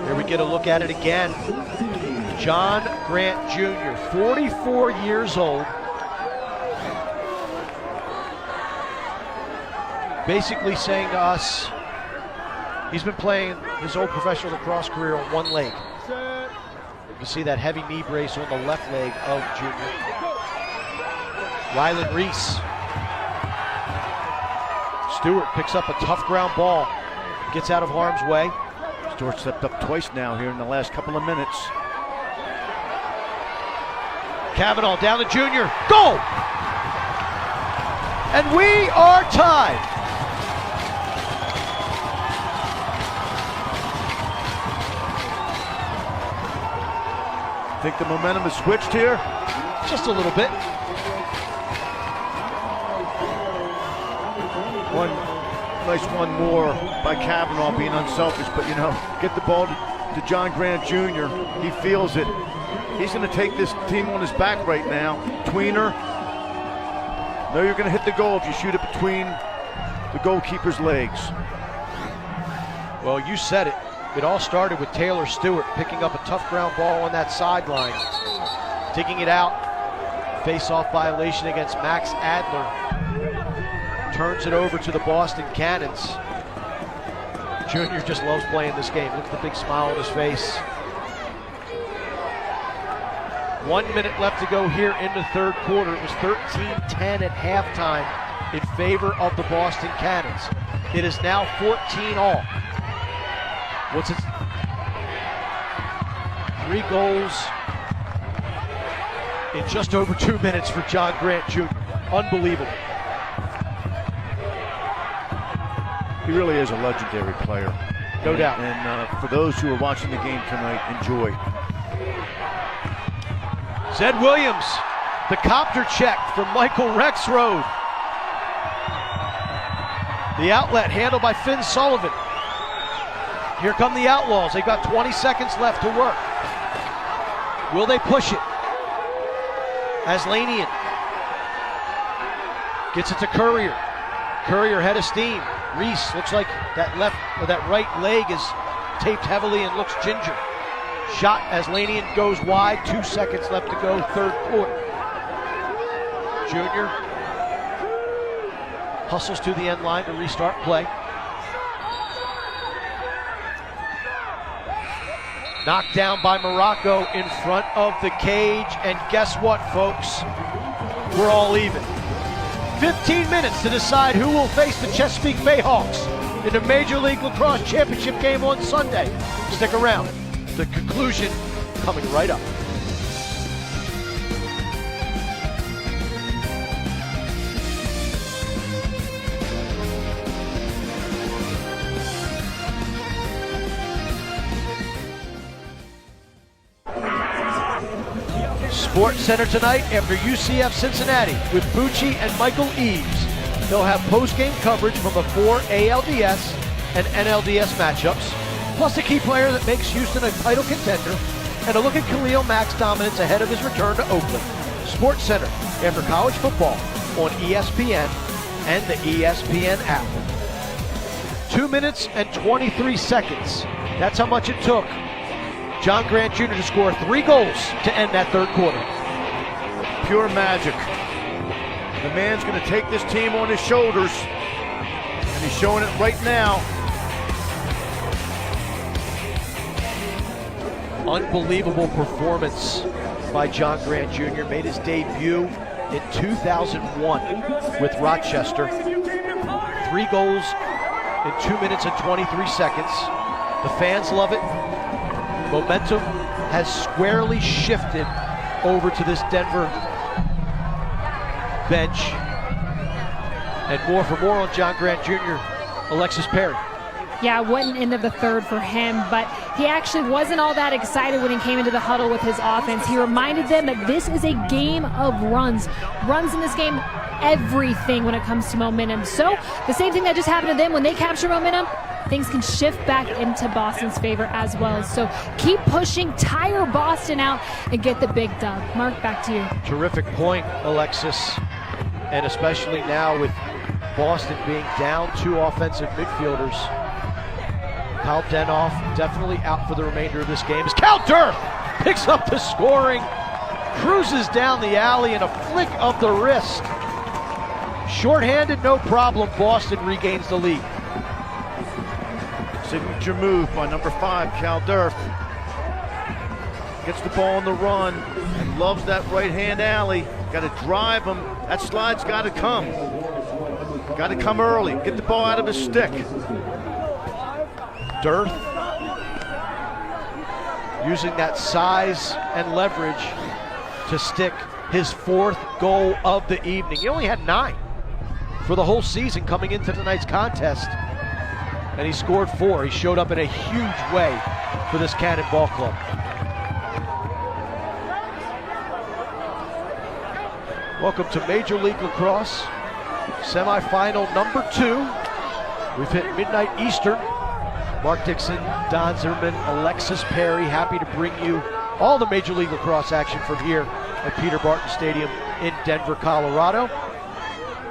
Here we get a look at it again. John Grant Jr., 44 years old. Basically saying to us, he's been playing his old professional lacrosse career on one leg. You can see that heavy knee brace on the left leg of Junior. Rylan Reese. Stewart picks up a tough ground ball, gets out of harm's way. Stewart stepped up twice now here in the last couple of minutes. Cavanaugh down to Junior. Goal! And we are tied. Think the momentum has switched here? Just a little bit. One nice one more by Cavanaugh being unselfish, but you know, get the ball to John Grant Jr. He feels it. He's going to take this team on his back right now. Tweener. Know you're going to hit the goal if you shoot it between the goalkeeper's legs. Well, you said it. It all started with Taylor Stewart picking up a tough ground ball on that sideline, digging it out. Face-off violation against Max Adler. Turns it over to the Boston Cannons. Junior just loves playing this game. Look at the big smile on his face. 1 minute left to go here in the third quarter. It was 13-10 at halftime in favor of the Boston Cannons. It is now 14-all. What's it? 3 goals in just over 2 minutes for John Grant Jr. Unbelievable. He really is a legendary player. No doubt. And for those who are watching the game tonight, enjoy. Zed Williams, the copter check from Michael Rexroad. The outlet handled by Finn Sullivan. Here come the Outlaws. They've got 20 seconds left to work. Will they push it? Aslanian gets it to Courier. Courier head of steam. Reese looks like that right leg is taped heavily and looks ginger. Shot. Aslanian goes wide. 2 seconds left to go, third quarter. Junior hustles to the end line to restart play. Knocked down by Morocco in front of the cage, and guess what, folks? We're all even. 15 minutes to decide who will face the Chesapeake Bayhawks in the Major League Lacrosse Championship game on Sunday. Stick around. The conclusion coming right up. Sports Center tonight after UCF Cincinnati with Bucci and Michael Eaves. They'll have post-game coverage from the 4 ALDS and NLDS matchups, plus a key player that makes Houston a title contender, and a look at Khalil Mack's dominance ahead of his return to Oakland. Sports Center after college football on ESPN and the ESPN app. 2 minutes and 23 seconds. That's how much it took John Grant Jr. to score 3 goals to end that third quarter. Pure magic. The man's going to take this team on his shoulders, and he's showing it right now. Unbelievable performance by John Grant Jr. Made his debut in 2001 with Rochester. 3 goals in 2 minutes and 23 seconds. The fans love it. Momentum has squarely shifted over to this Denver bench. And for more on John Grant Jr., Alexis Perry. Yeah, what an end of the third for him, but he actually wasn't all that excited when he came into the huddle with his offense. He reminded them that this is a game of runs. Runs in this game, everything when it comes to momentum. So the same thing that just happened to them, when they capture momentum, things can shift back into Boston's favor as well. So keep pushing, tire Boston out, and get the big dub. Mark, back to you. Terrific point, Alexis. And especially now with Boston being down 2 offensive midfielders. Kyle Denoff definitely out for the remainder of this game. As Cal Durth picks up the scoring, cruises down the alley, and a flick of the wrist. Shorthanded, no problem. Boston regains the lead. Signature move by number 5, Cal Durth. Gets the ball on the run and loves that right-hand alley. Got to drive him. That slide's got to come. Got to come early. Get the ball out of his stick. Durth using that size and leverage to stick his 4th goal of the evening. He only had 9 for the whole season coming into tonight's contest, and he scored 4. He showed up in a huge way for this Cannonball Club. Welcome to Major League Lacrosse, semifinal number 2. We've hit midnight Eastern. Mark Dixon, Don Zimmerman, Alexis Perry, happy to bring you all the Major League Lacrosse action from here at Peter Barton Stadium in Denver, Colorado.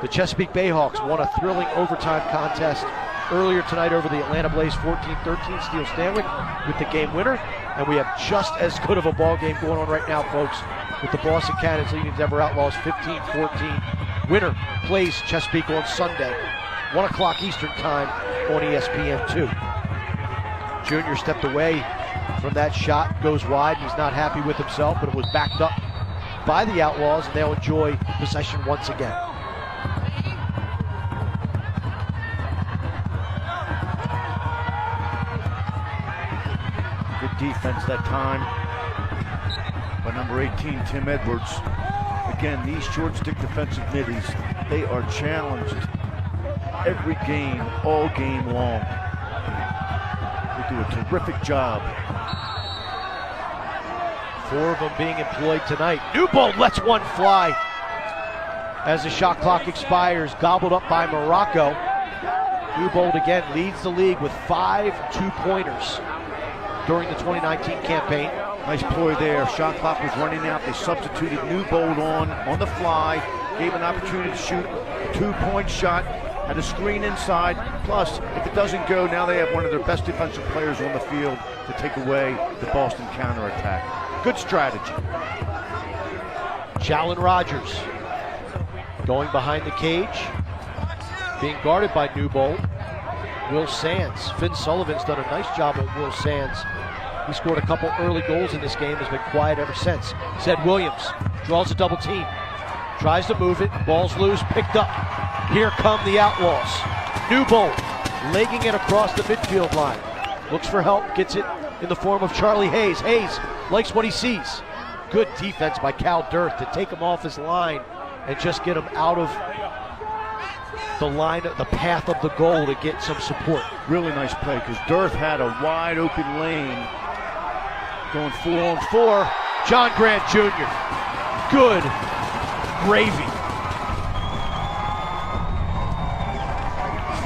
The Chesapeake Bayhawks won a thrilling overtime contest earlier tonight over the Atlanta Blaze 14-13 Steel Stanwick with the game winner. And we have just as good of a ball game going on right now, folks, with the Boston Cannons leading Denver Outlaws 15-14. Winner plays Chesapeake on Sunday, 1 o'clock Eastern time on ESPN2. Junior stepped away from that shot, goes wide. He's not happy with himself, but it was backed up by the Outlaws, and they'll enjoy possession once again. Good defense that time by number 18, Tim Edwards. Again, these short stick defensive middies, they are challenged every game, all game long. They do a terrific job. 4 of them being employed tonight. Newbold lets one fly as the shot clock expires, gobbled up by Morocco. Newbold again leads the league with 5 two-pointers during the 2019 campaign. Nice ploy there. Shot clock was running out. They substituted Newbold on the fly, gave an opportunity to shoot a 2-point shot, had a screen inside. Plus, if it doesn't go, now they have one of their best defensive players on the field to take away the Boston counterattack. Good strategy. Jalen Rogers going behind the cage, being guarded by Newbold. Will Sands. Finn Sullivan's done a nice job on Will Sands. He scored a couple early goals in this game, has been quiet ever since. Zed Williams draws a double team, tries to move it, ball's loose, picked up. Here come the Outlaws. Newbold legging it across the midfield line. Looks for help, gets it in the form of Charlie Hayes. Hayes likes what he sees. Good defense by Cal Dirth to take him off his line and just get him out of the line, the path of the goal to get some support. Really nice play because Dirth had a wide open lane. Going 4-on-4. John Grant Jr. Good gravy.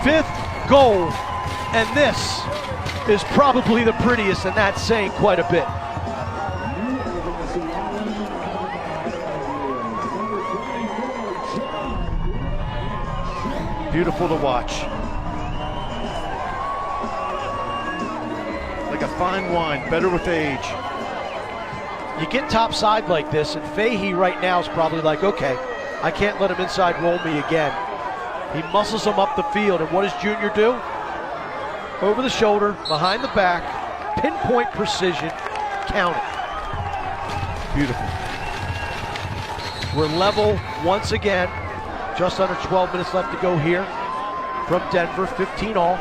5th goal, and this is probably the prettiest, and that's saying quite a bit. Beautiful to watch. Like a fine wine, better with age. You get topside like this, and Fahey right now is probably like, okay, I can't let him inside roll me again. He muscles him up the field, and what does Junior do? Over the shoulder, behind the back, pinpoint precision, count it. Beautiful. We're level once again. Just under 12 minutes left to go here from Denver, 15 all.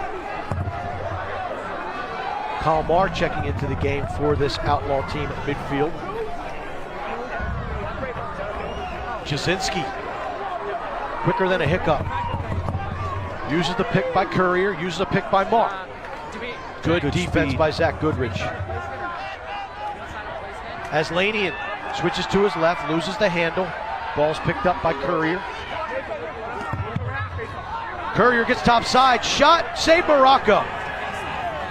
Kalmar checking into the game for this Outlaw team at midfield. Jasinski, quicker than a hiccup. Uses the pick by Courier, uses a pick by Mark. Good defense by Zach Goodrich. Aslanian switches to his left, loses the handle. Ball's picked up by Courier. Courier gets top side, shot, save Morocco.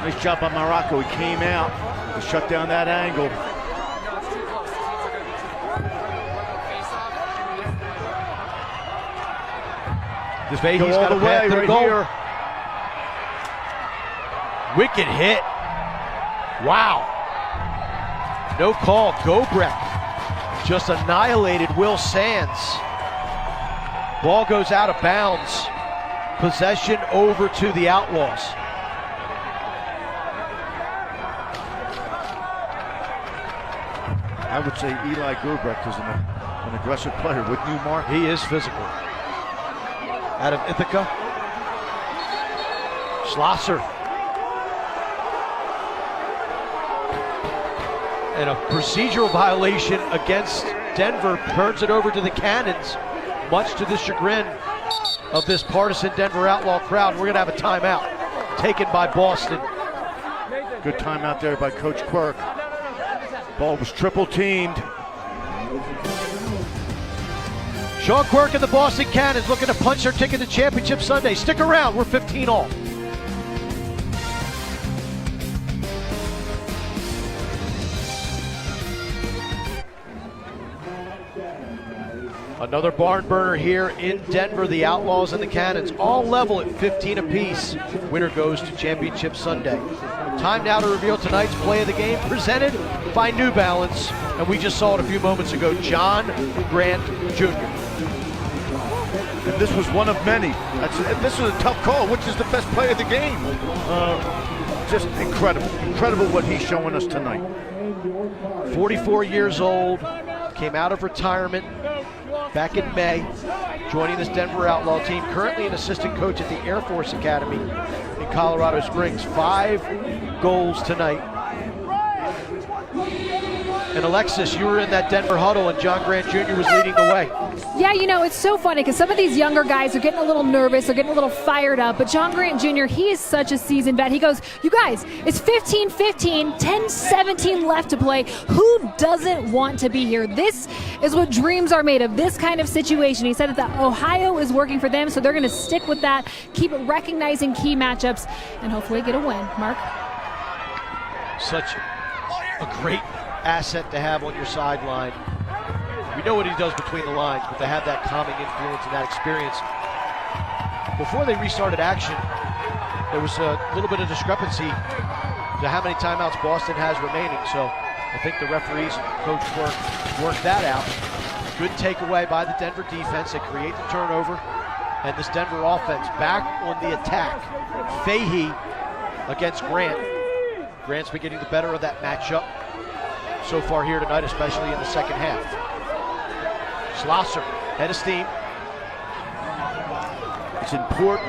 Nice job by Morocco. He came out to shut down that angle. This Fahey's got a path to the goal. Here. Wicked hit. Wow. No call. Gobrecht just annihilated Will Sands. Ball goes out of bounds. Possession over to the Outlaws. I would say Eli Gobrecht is an aggressive player, wouldn't you, Mark? He is physical. Out of Ithaca. Schlosser. And a procedural violation against Denver turns it over to the Cannons, much to the chagrin of this partisan Denver Outlaw crowd. We're going to have a timeout taken by Boston. Good timeout there by Coach Quirk. Ball was triple teamed. Sean Quirk and the Boston Cannons looking to punch their ticket to Championship Sunday. Stick around, we're 15 all. Another barn burner here in Denver. The Outlaws and the Cannons all level at 15 apiece. Winner goes to Championship Sunday. Time now to reveal tonight's play of the game, presented by New Balance. And we just saw it a few moments ago, John Grant Jr. And this was one of many. This was a tough call. Which is the best play of the game? Just incredible. Incredible what he's showing us tonight. 44 years old, came out of retirement back in May, joining this Denver Outlaw team, currently an assistant coach at the Air Force Academy in Colorado Springs. 5 goals tonight. And Alexis, you were in that Denver huddle and John Grant Jr. was leading the way. Yeah, you know, it's so funny because some of these younger guys are getting a little nervous, they're getting a little fired up, but John Grant Jr., he is such a seasoned vet. He goes, you guys, it's 15-15, 10-17 left to play. Who doesn't want to be here? This is what dreams are made of, this kind of situation. He said that Ohio is working for them, so they're going to stick with that, keep recognizing key matchups, and hopefully get a win. Mark? Such a great asset to have on your sideline. We know what he does between the lines, but to have that calming influence and that experience. Before they restarted action, there was a little bit of discrepancy to how many timeouts Boston has remaining. So I think the referees and coach worked that out. Good takeaway by the Denver defense. They create the turnover, and this Denver offense back on the attack. Fahey against Grant. Grant's been getting the better of that matchup so far here tonight, especially in the second half. Schlosser, head of steam. It's important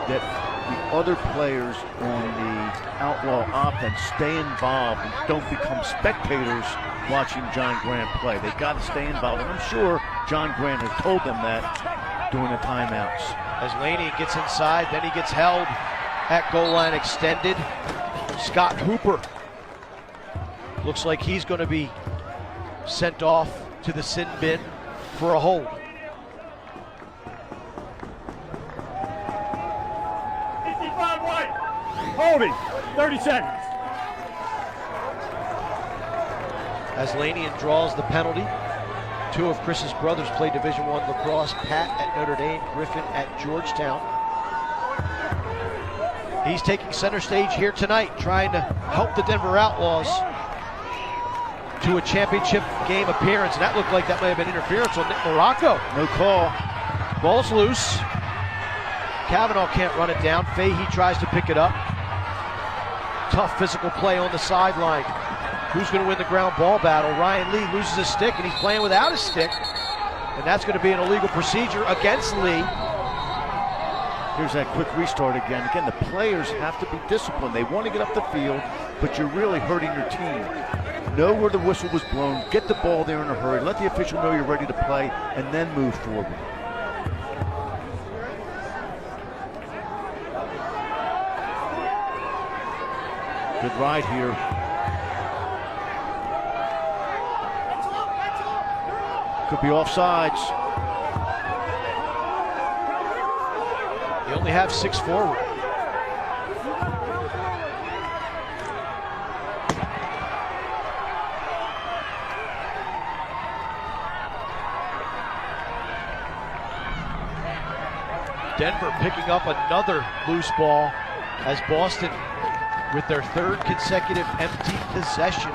that the other players on the Outlaw offense stay involved and don't become spectators watching John Grant play. They've got to stay involved, and I'm sure John Grant has told them that during the timeouts. As Laney gets inside, then he gets held at goal line extended. Scott Hooper looks like he's going to be sent off to the sin bin for a hold. Holding, 30 seconds. As Lanian draws the penalty, two of Chris's brothers play Division I lacrosse, Pat at Notre Dame, Griffin at Georgetown. He's taking center stage here tonight, trying to help the Denver Outlaws to a championship game appearance. And that looked like that may have been interference on Nick Morocco. No call. Ball's loose. Kavanaugh can't run it down. Fahey tries to pick it up. Tough physical play on the sideline. Who's going to win the ground ball battle? Ryan Lee loses his stick, and he's playing without his stick. And that's going to be an illegal procedure against Lee. Here's that quick restart again. Again, the players have to be disciplined. They want to get up the field, but you're really hurting your team. Know where the whistle was blown, get the ball there in a hurry, let the official know you're ready to play, and then move forward. Good ride here. Could be offsides. They only have 6 forward. Denver picking up another loose ball as Boston with their third consecutive empty possession.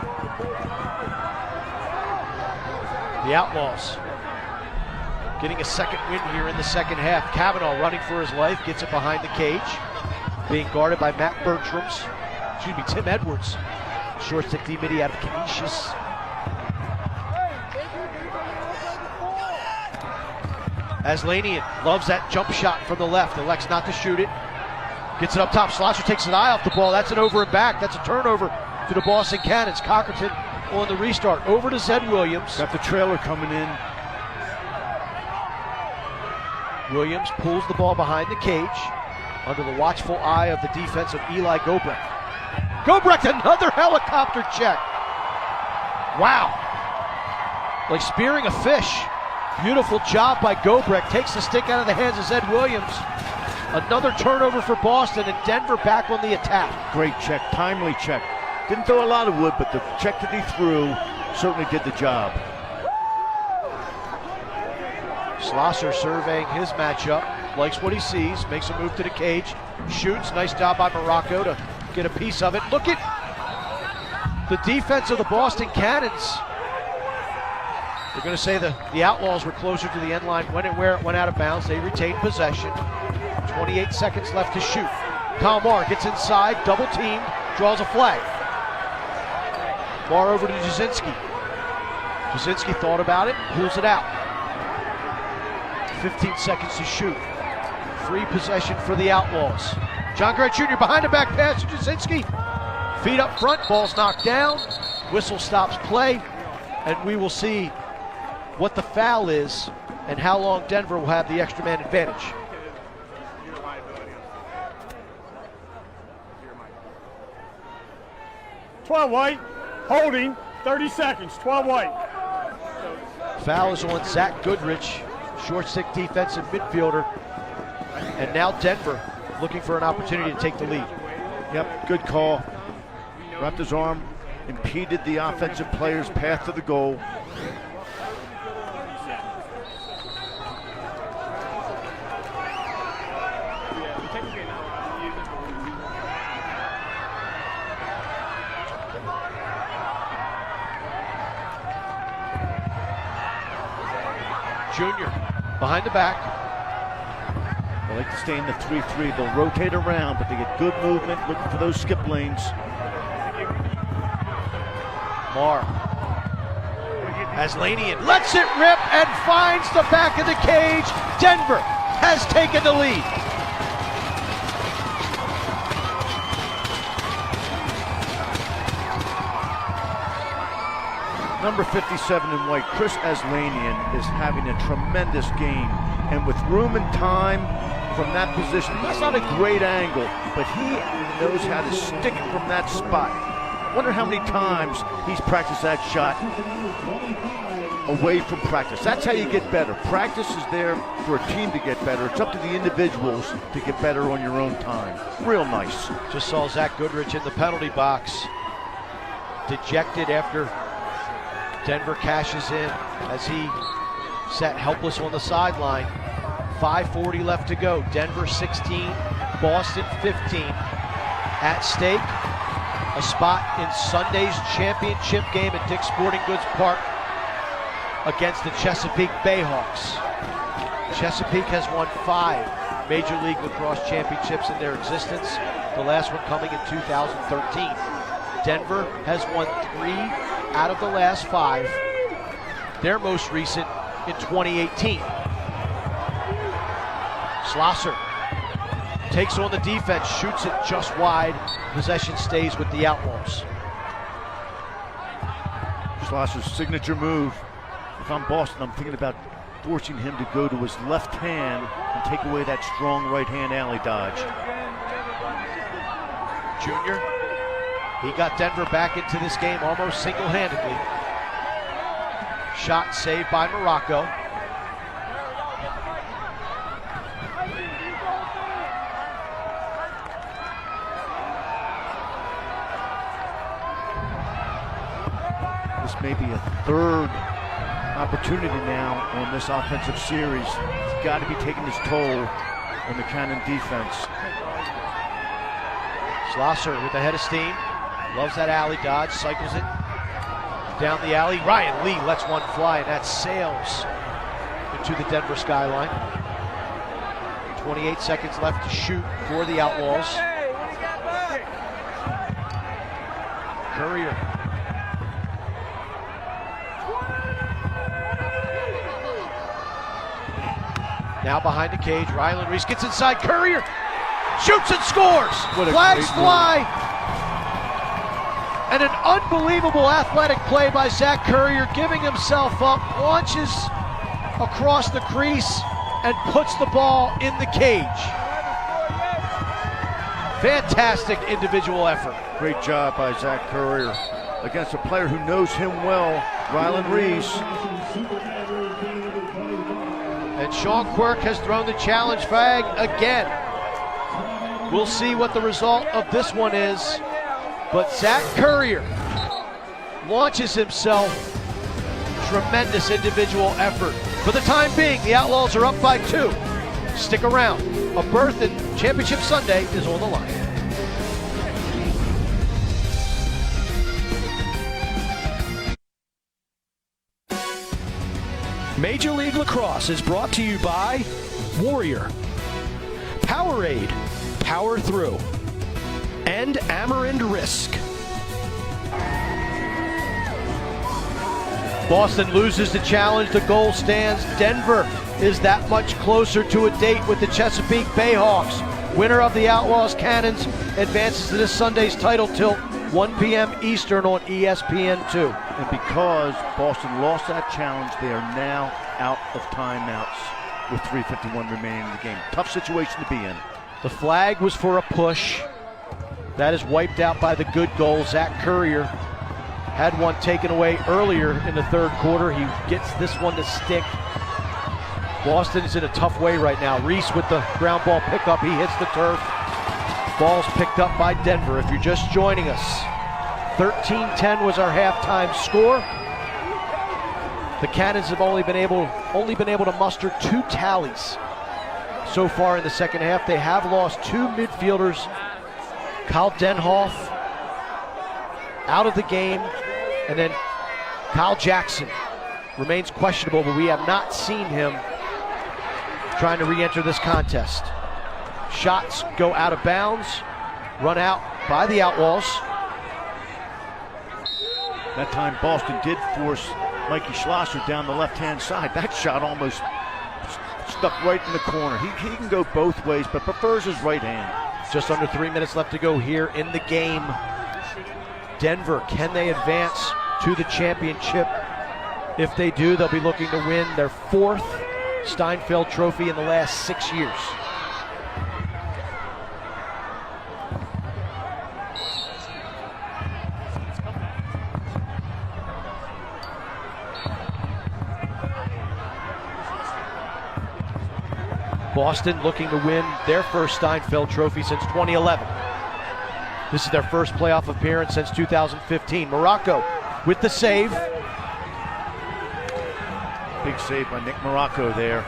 The Outlaws getting a second win here in the second half. Kavanaugh running for his life, gets it behind the cage, being guarded by Tim Edwards. Short stick D-Midi out of Canisius. As Lanian loves that jump shot from the left, elects not to shoot it. Gets it up top, Schlosser takes an eye off the ball. That's an over and back, that's a turnover to the Boston Cannons. Cockerton on the restart, over to Zed Williams. Got the trailer coming in. Williams pulls the ball behind the cage under the watchful eye of the defense of Eli Gobrecht. Gobrecht, another helicopter check. Wow. Like spearing a fish. Beautiful job by Gobrecht. Takes the stick out of the hands of Zed Williams. Another turnover for Boston, and Denver back on the attack. Great check, timely check. Didn't throw a lot of wood, but the check that he threw certainly did the job. Schlosser surveying his matchup, likes what he sees, makes a move to the cage, shoots. Nice job by Morocco to get a piece of it. Look at the defense of the Boston Cannons. They're going to say the Outlaws were closer to the end line when it went out of bounds. They retained possession. 28 seconds left to shoot. Kalmar gets inside, double teamed, draws a flag. Bar over to Jasinski. Jasinski thought about it, pulls it out. 15 seconds to shoot. Free possession for the Outlaws. John Grant Jr. behind the back pass to Jasinski. Feet up front, ball's knocked down. Whistle stops play, and we will see what the foul is and how long Denver will have the extra man advantage. "12 white, holding, 30 seconds, 12 white." Foul is on Zach Goodrich, short stick defensive midfielder. And now Denver looking for an opportunity to take the lead. Yep, good call. Wrapped his arm, impeded the offensive player's path to the goal. Junior behind the back. They like to stay in the 3-3. They'll rotate around, but they get good movement, looking for those skip lanes. Marr has Lanian, lets it rip and finds the back of the cage. Denver has taken the lead. Number 57 in white, Chris Aslanian, is having a tremendous game. And with room and time from that position, that's not a great angle, but he knows how to stick it from that spot. Wonder how many times he's practiced that shot away from practice. That's how you get better. Practice is there for a team to get better. It's up to the individuals to get better on your own time. Real nice. Just saw Zach Goodrich in the penalty box, dejected after Denver cashes in as he sat helpless on the sideline. 5:40 left to go. Denver 16, Boston 15. At stake, a spot in Sunday's championship game at Dick's Sporting Goods Park against the Chesapeake Bayhawks. Chesapeake has won 5 Major League Lacrosse championships in their existence, the last one coming in 2013. Denver has won 3 out of the last 5, their most recent in 2018. Schlosser takes on the defense, shoots it just wide. Possession stays with the Outlaws. Schlosser's signature move. If I'm Boston, I'm thinking about forcing him to go to his left hand and take away that strong right hand alley dodge. Junior, he got Denver back into this game almost single-handedly. Shot saved by Morocco. This may be a third opportunity now on this offensive series. It's got to be taking its toll on the Cannon defense. Schlosser with a head of steam. Loves that alley dodge, cycles it down the alley. Ryan Lee lets one fly, and that sails into the Denver skyline. 28 seconds left to shoot for the Outlaws. Courier. Now behind the cage, Rylan Reese gets inside. Courier shoots and scores. Flags fly. And an unbelievable athletic play by Zach Courier, giving himself up, launches across the crease and puts the ball in the cage. Fantastic individual effort. Great job by Zach Courier against a player who knows him well, Rylan Reese. And Sean Quirk has thrown the challenge flag again. We'll see what the result of this one is. But Zach Courier launches himself. Tremendous individual effort. For the time being, the Outlaws are up by 2. Stick around. A berth in Championship Sunday is on the line. Major League Lacrosse is brought to you by Warrior, Powerade, Power Through, and Amarind Risk. Boston loses the challenge, the goal stands. Denver is that much closer to a date with the Chesapeake Bayhawks. Winner of the Outlaws Cannons advances to this Sunday's title tilt 1 p.m. Eastern on ESPN2. And because Boston lost that challenge, they are now out of timeouts with 3:51 remaining in the game. Tough situation to be in. The flag was for a push. That is wiped out by the good goal. Zach Currier had one taken away earlier in the third quarter. He gets this one to stick. Boston is in a tough way right now. Reese with the ground ball pickup. He hits the turf. Ball's picked up by Denver. If you're just joining us, 13-10 was our halftime score. The Cannons have only been able to muster 2 tallies so far in the second half. They have lost 2 midfielders. Kyle Denhoff out of the game, and then Kyle Jackson remains questionable, but we have not seen him trying to re-enter this contest. Shots go out of bounds, run out by the Outlaws. That time Boston did force Mikey Schlosser down the left-hand side. That shot almost stuck right in the corner. He can go both ways, but prefers his right hand. Just under 3 minutes left to go here in the game. Denver, can they advance to the championship? If they do, they'll be looking to win their 4th Steinfeld Trophy in the last 6 years. Boston looking to win their first Steinfeld Trophy since 2011. This is their first playoff appearance since 2015. Morocco with the save. Big save by Nick Morocco there.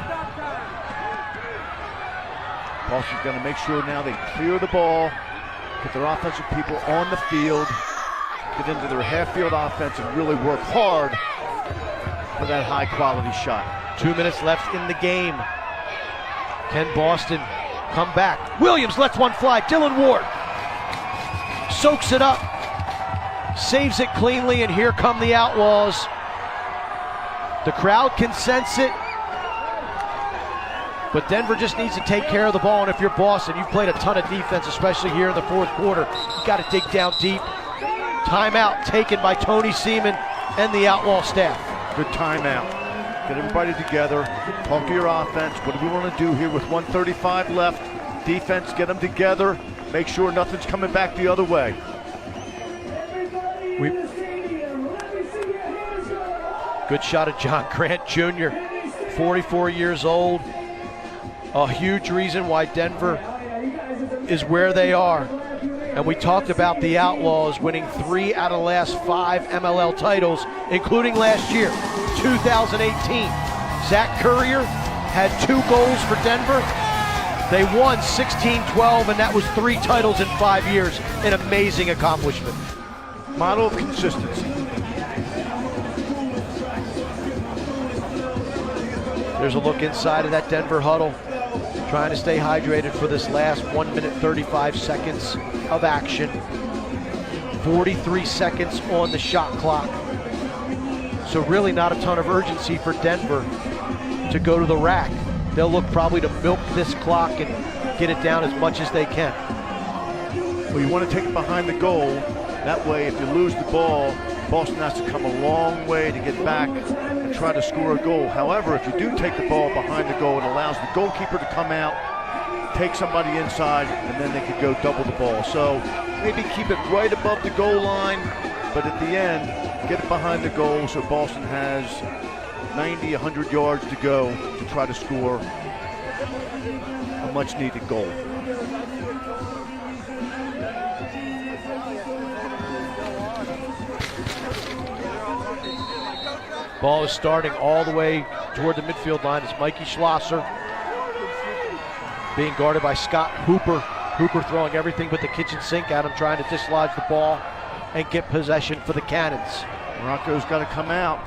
Boston's going to make sure now they clear the ball, get their offensive people on the field, get into their half-field offense, and really work hard for that high-quality shot. 2 minutes left in the game. Can Boston come back? Williams lets one fly. Dylan Ward soaks it up, saves it cleanly, and here come the Outlaws. The crowd can sense it, but Denver just needs to take care of the ball. And if you're Boston, you've played a ton of defense, especially here in the fourth quarter. You've got to dig down deep. Timeout taken by Tony Seaman and the Outlaw staff. Good timeout. Get everybody together, talk to your offense. What do we want to do here with 1:35 left? Defense, get them together. Make sure nothing's coming back the other way. Good shot of John Grant Jr., 44 years old. A huge reason why Denver is where they are. And we talked about the Outlaws winning 3 out of the last 5 MLL titles, including last year, 2018. Zach Currier had 2 goals for Denver. They won 16-12, and that was 3 titles in 5 years. An amazing accomplishment. Model of consistency. There's a look inside of that Denver huddle, trying to stay hydrated for this last 1 minute 35 seconds of action. 43 seconds on the shot clock. So really not a ton of urgency for Denver to go to the rack. They'll look probably to milk this clock and get it down as much as they can. Well, you want to take it behind the goal. That way, if you lose the ball, Boston has to come a long way to get back and try to score a goal. However, if you do take the ball behind the goal, it allows the goalkeeper to come out, take somebody inside, and then they could go double the ball. So maybe keep it right above the goal line, but at the end, get it behind the goal so Boston has 90, 100 yards to go to try to score a much-needed goal. Ball is starting all the way toward the midfield line. It's Mikey Schlosser being guarded by Scott Hooper. Hooper throwing everything but the kitchen sink at him, trying to dislodge the ball and get possession for the Cannons. Morocco's got to come out.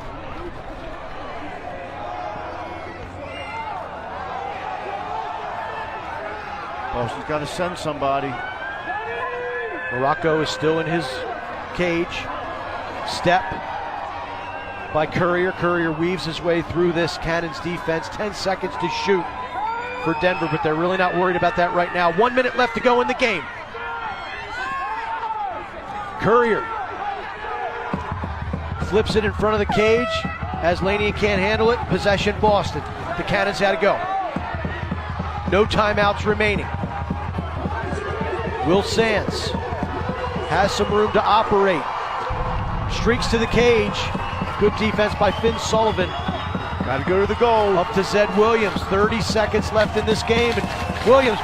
Boston's got to send somebody. Morocco is still in his cage. Step by Currier. Currier weaves his way through this Cannons defense. 10 seconds to shoot for Denver, but they're really not worried about that right now. 1 minute left to go in the game. Courier flips it in front of the cage as Laney can't handle it. Possession Boston. The Cannons had to go. No timeouts remaining. Will Sands has some room to operate. Streaks to the cage. Good defense by Finn Sullivan. Got to go to the goal. Up to Zed Williams. 30 seconds left in this game. And Williams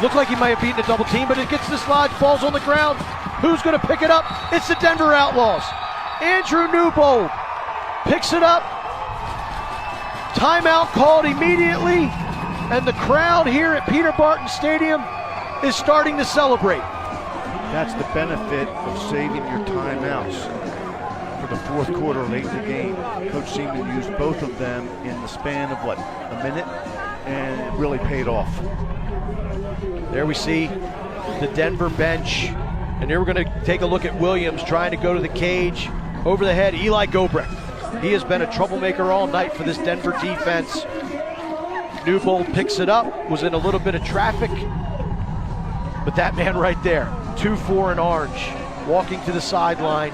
looked like he might have beaten a double team, but it gets dislodged, falls on the ground. Who's going to pick it up? It's the Denver Outlaws. Andrew Newbold picks it up. Timeout called immediately. And the crowd here at Peter Barton Stadium is starting to celebrate. That's the benefit of saving your timeouts. For the fourth quarter late in the game, Coach Seaman used both of them in the span of what, a minute, and it really paid off. There we see the Denver bench, and here we're going to take a look at Williams trying to go to the cage. Over the head, Eli Gobrecht. He has been a troublemaker all night for this Denver defense. Newbold picks it up, was in a little bit of traffic, but that man right there, 2-4 in orange, walking to the sideline,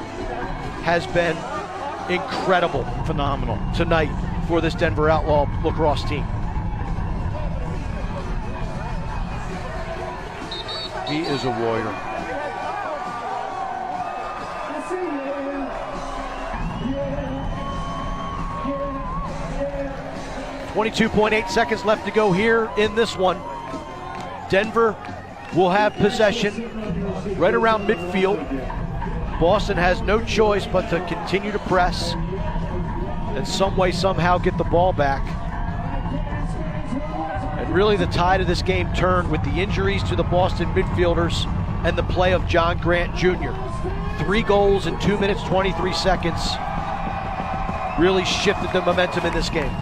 has been incredible, phenomenal tonight for this Denver Outlaw lacrosse team. He is a warrior. .8 seconds left to go here in this one. Denver will have possession right around midfield. Boston has no choice but to continue to press and some way, somehow get the ball back. And really the tide of this game turned with the injuries to the Boston midfielders and the play of John Grant Jr. 3 goals in 2 minutes, 23 seconds really shifted the momentum in this game.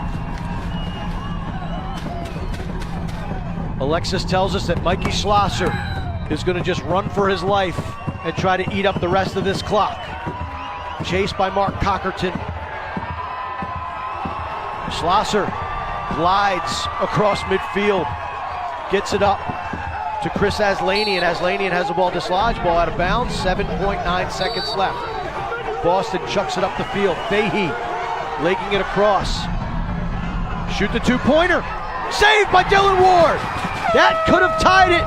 Alexis tells us that Mikey Schlosser is going to just run for his life and try to eat up the rest of this clock. Chased by Mark Cockerton. Schlosser glides across midfield, gets it up to Chris Aslanian. Aslanian has the ball dislodged, ball out of bounds, 7.9 seconds left. Boston chucks it up the field. Fahey legging it across. Shoot the 2-pointer. Saved by Dylan Ward. That could have tied it,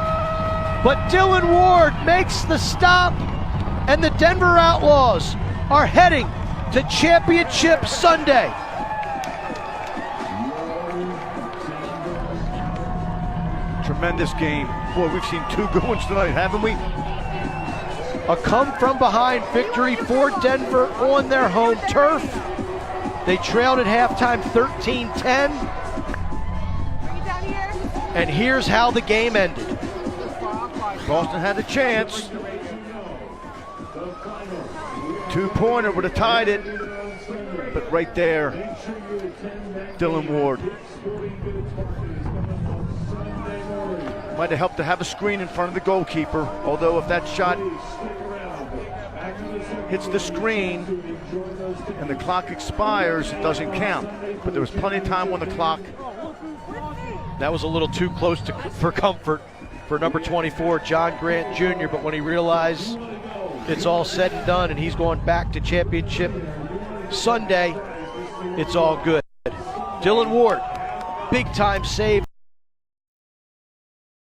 but Dylan Ward makes the stop, and the Denver Outlaws are heading to Championship Sunday. Tremendous game. Boy, we've seen 2 good ones tonight, haven't we? A come-from-behind victory for Denver on their home turf. They trailed at halftime 13-10. And here's how the game ended. Boston had a chance. 2-pointer would have tied it. But right there, Dylan Ward. Might have helped to have a screen in front of the goalkeeper. Although if that shot hits the screen and the clock expires, it doesn't count. But there was plenty of time on the clock. That was a little too close for comfort for number 24, John Grant Jr., but when he realized it's all said and done and he's going back to Championship Sunday, it's all good. Dylan Ward, big time save.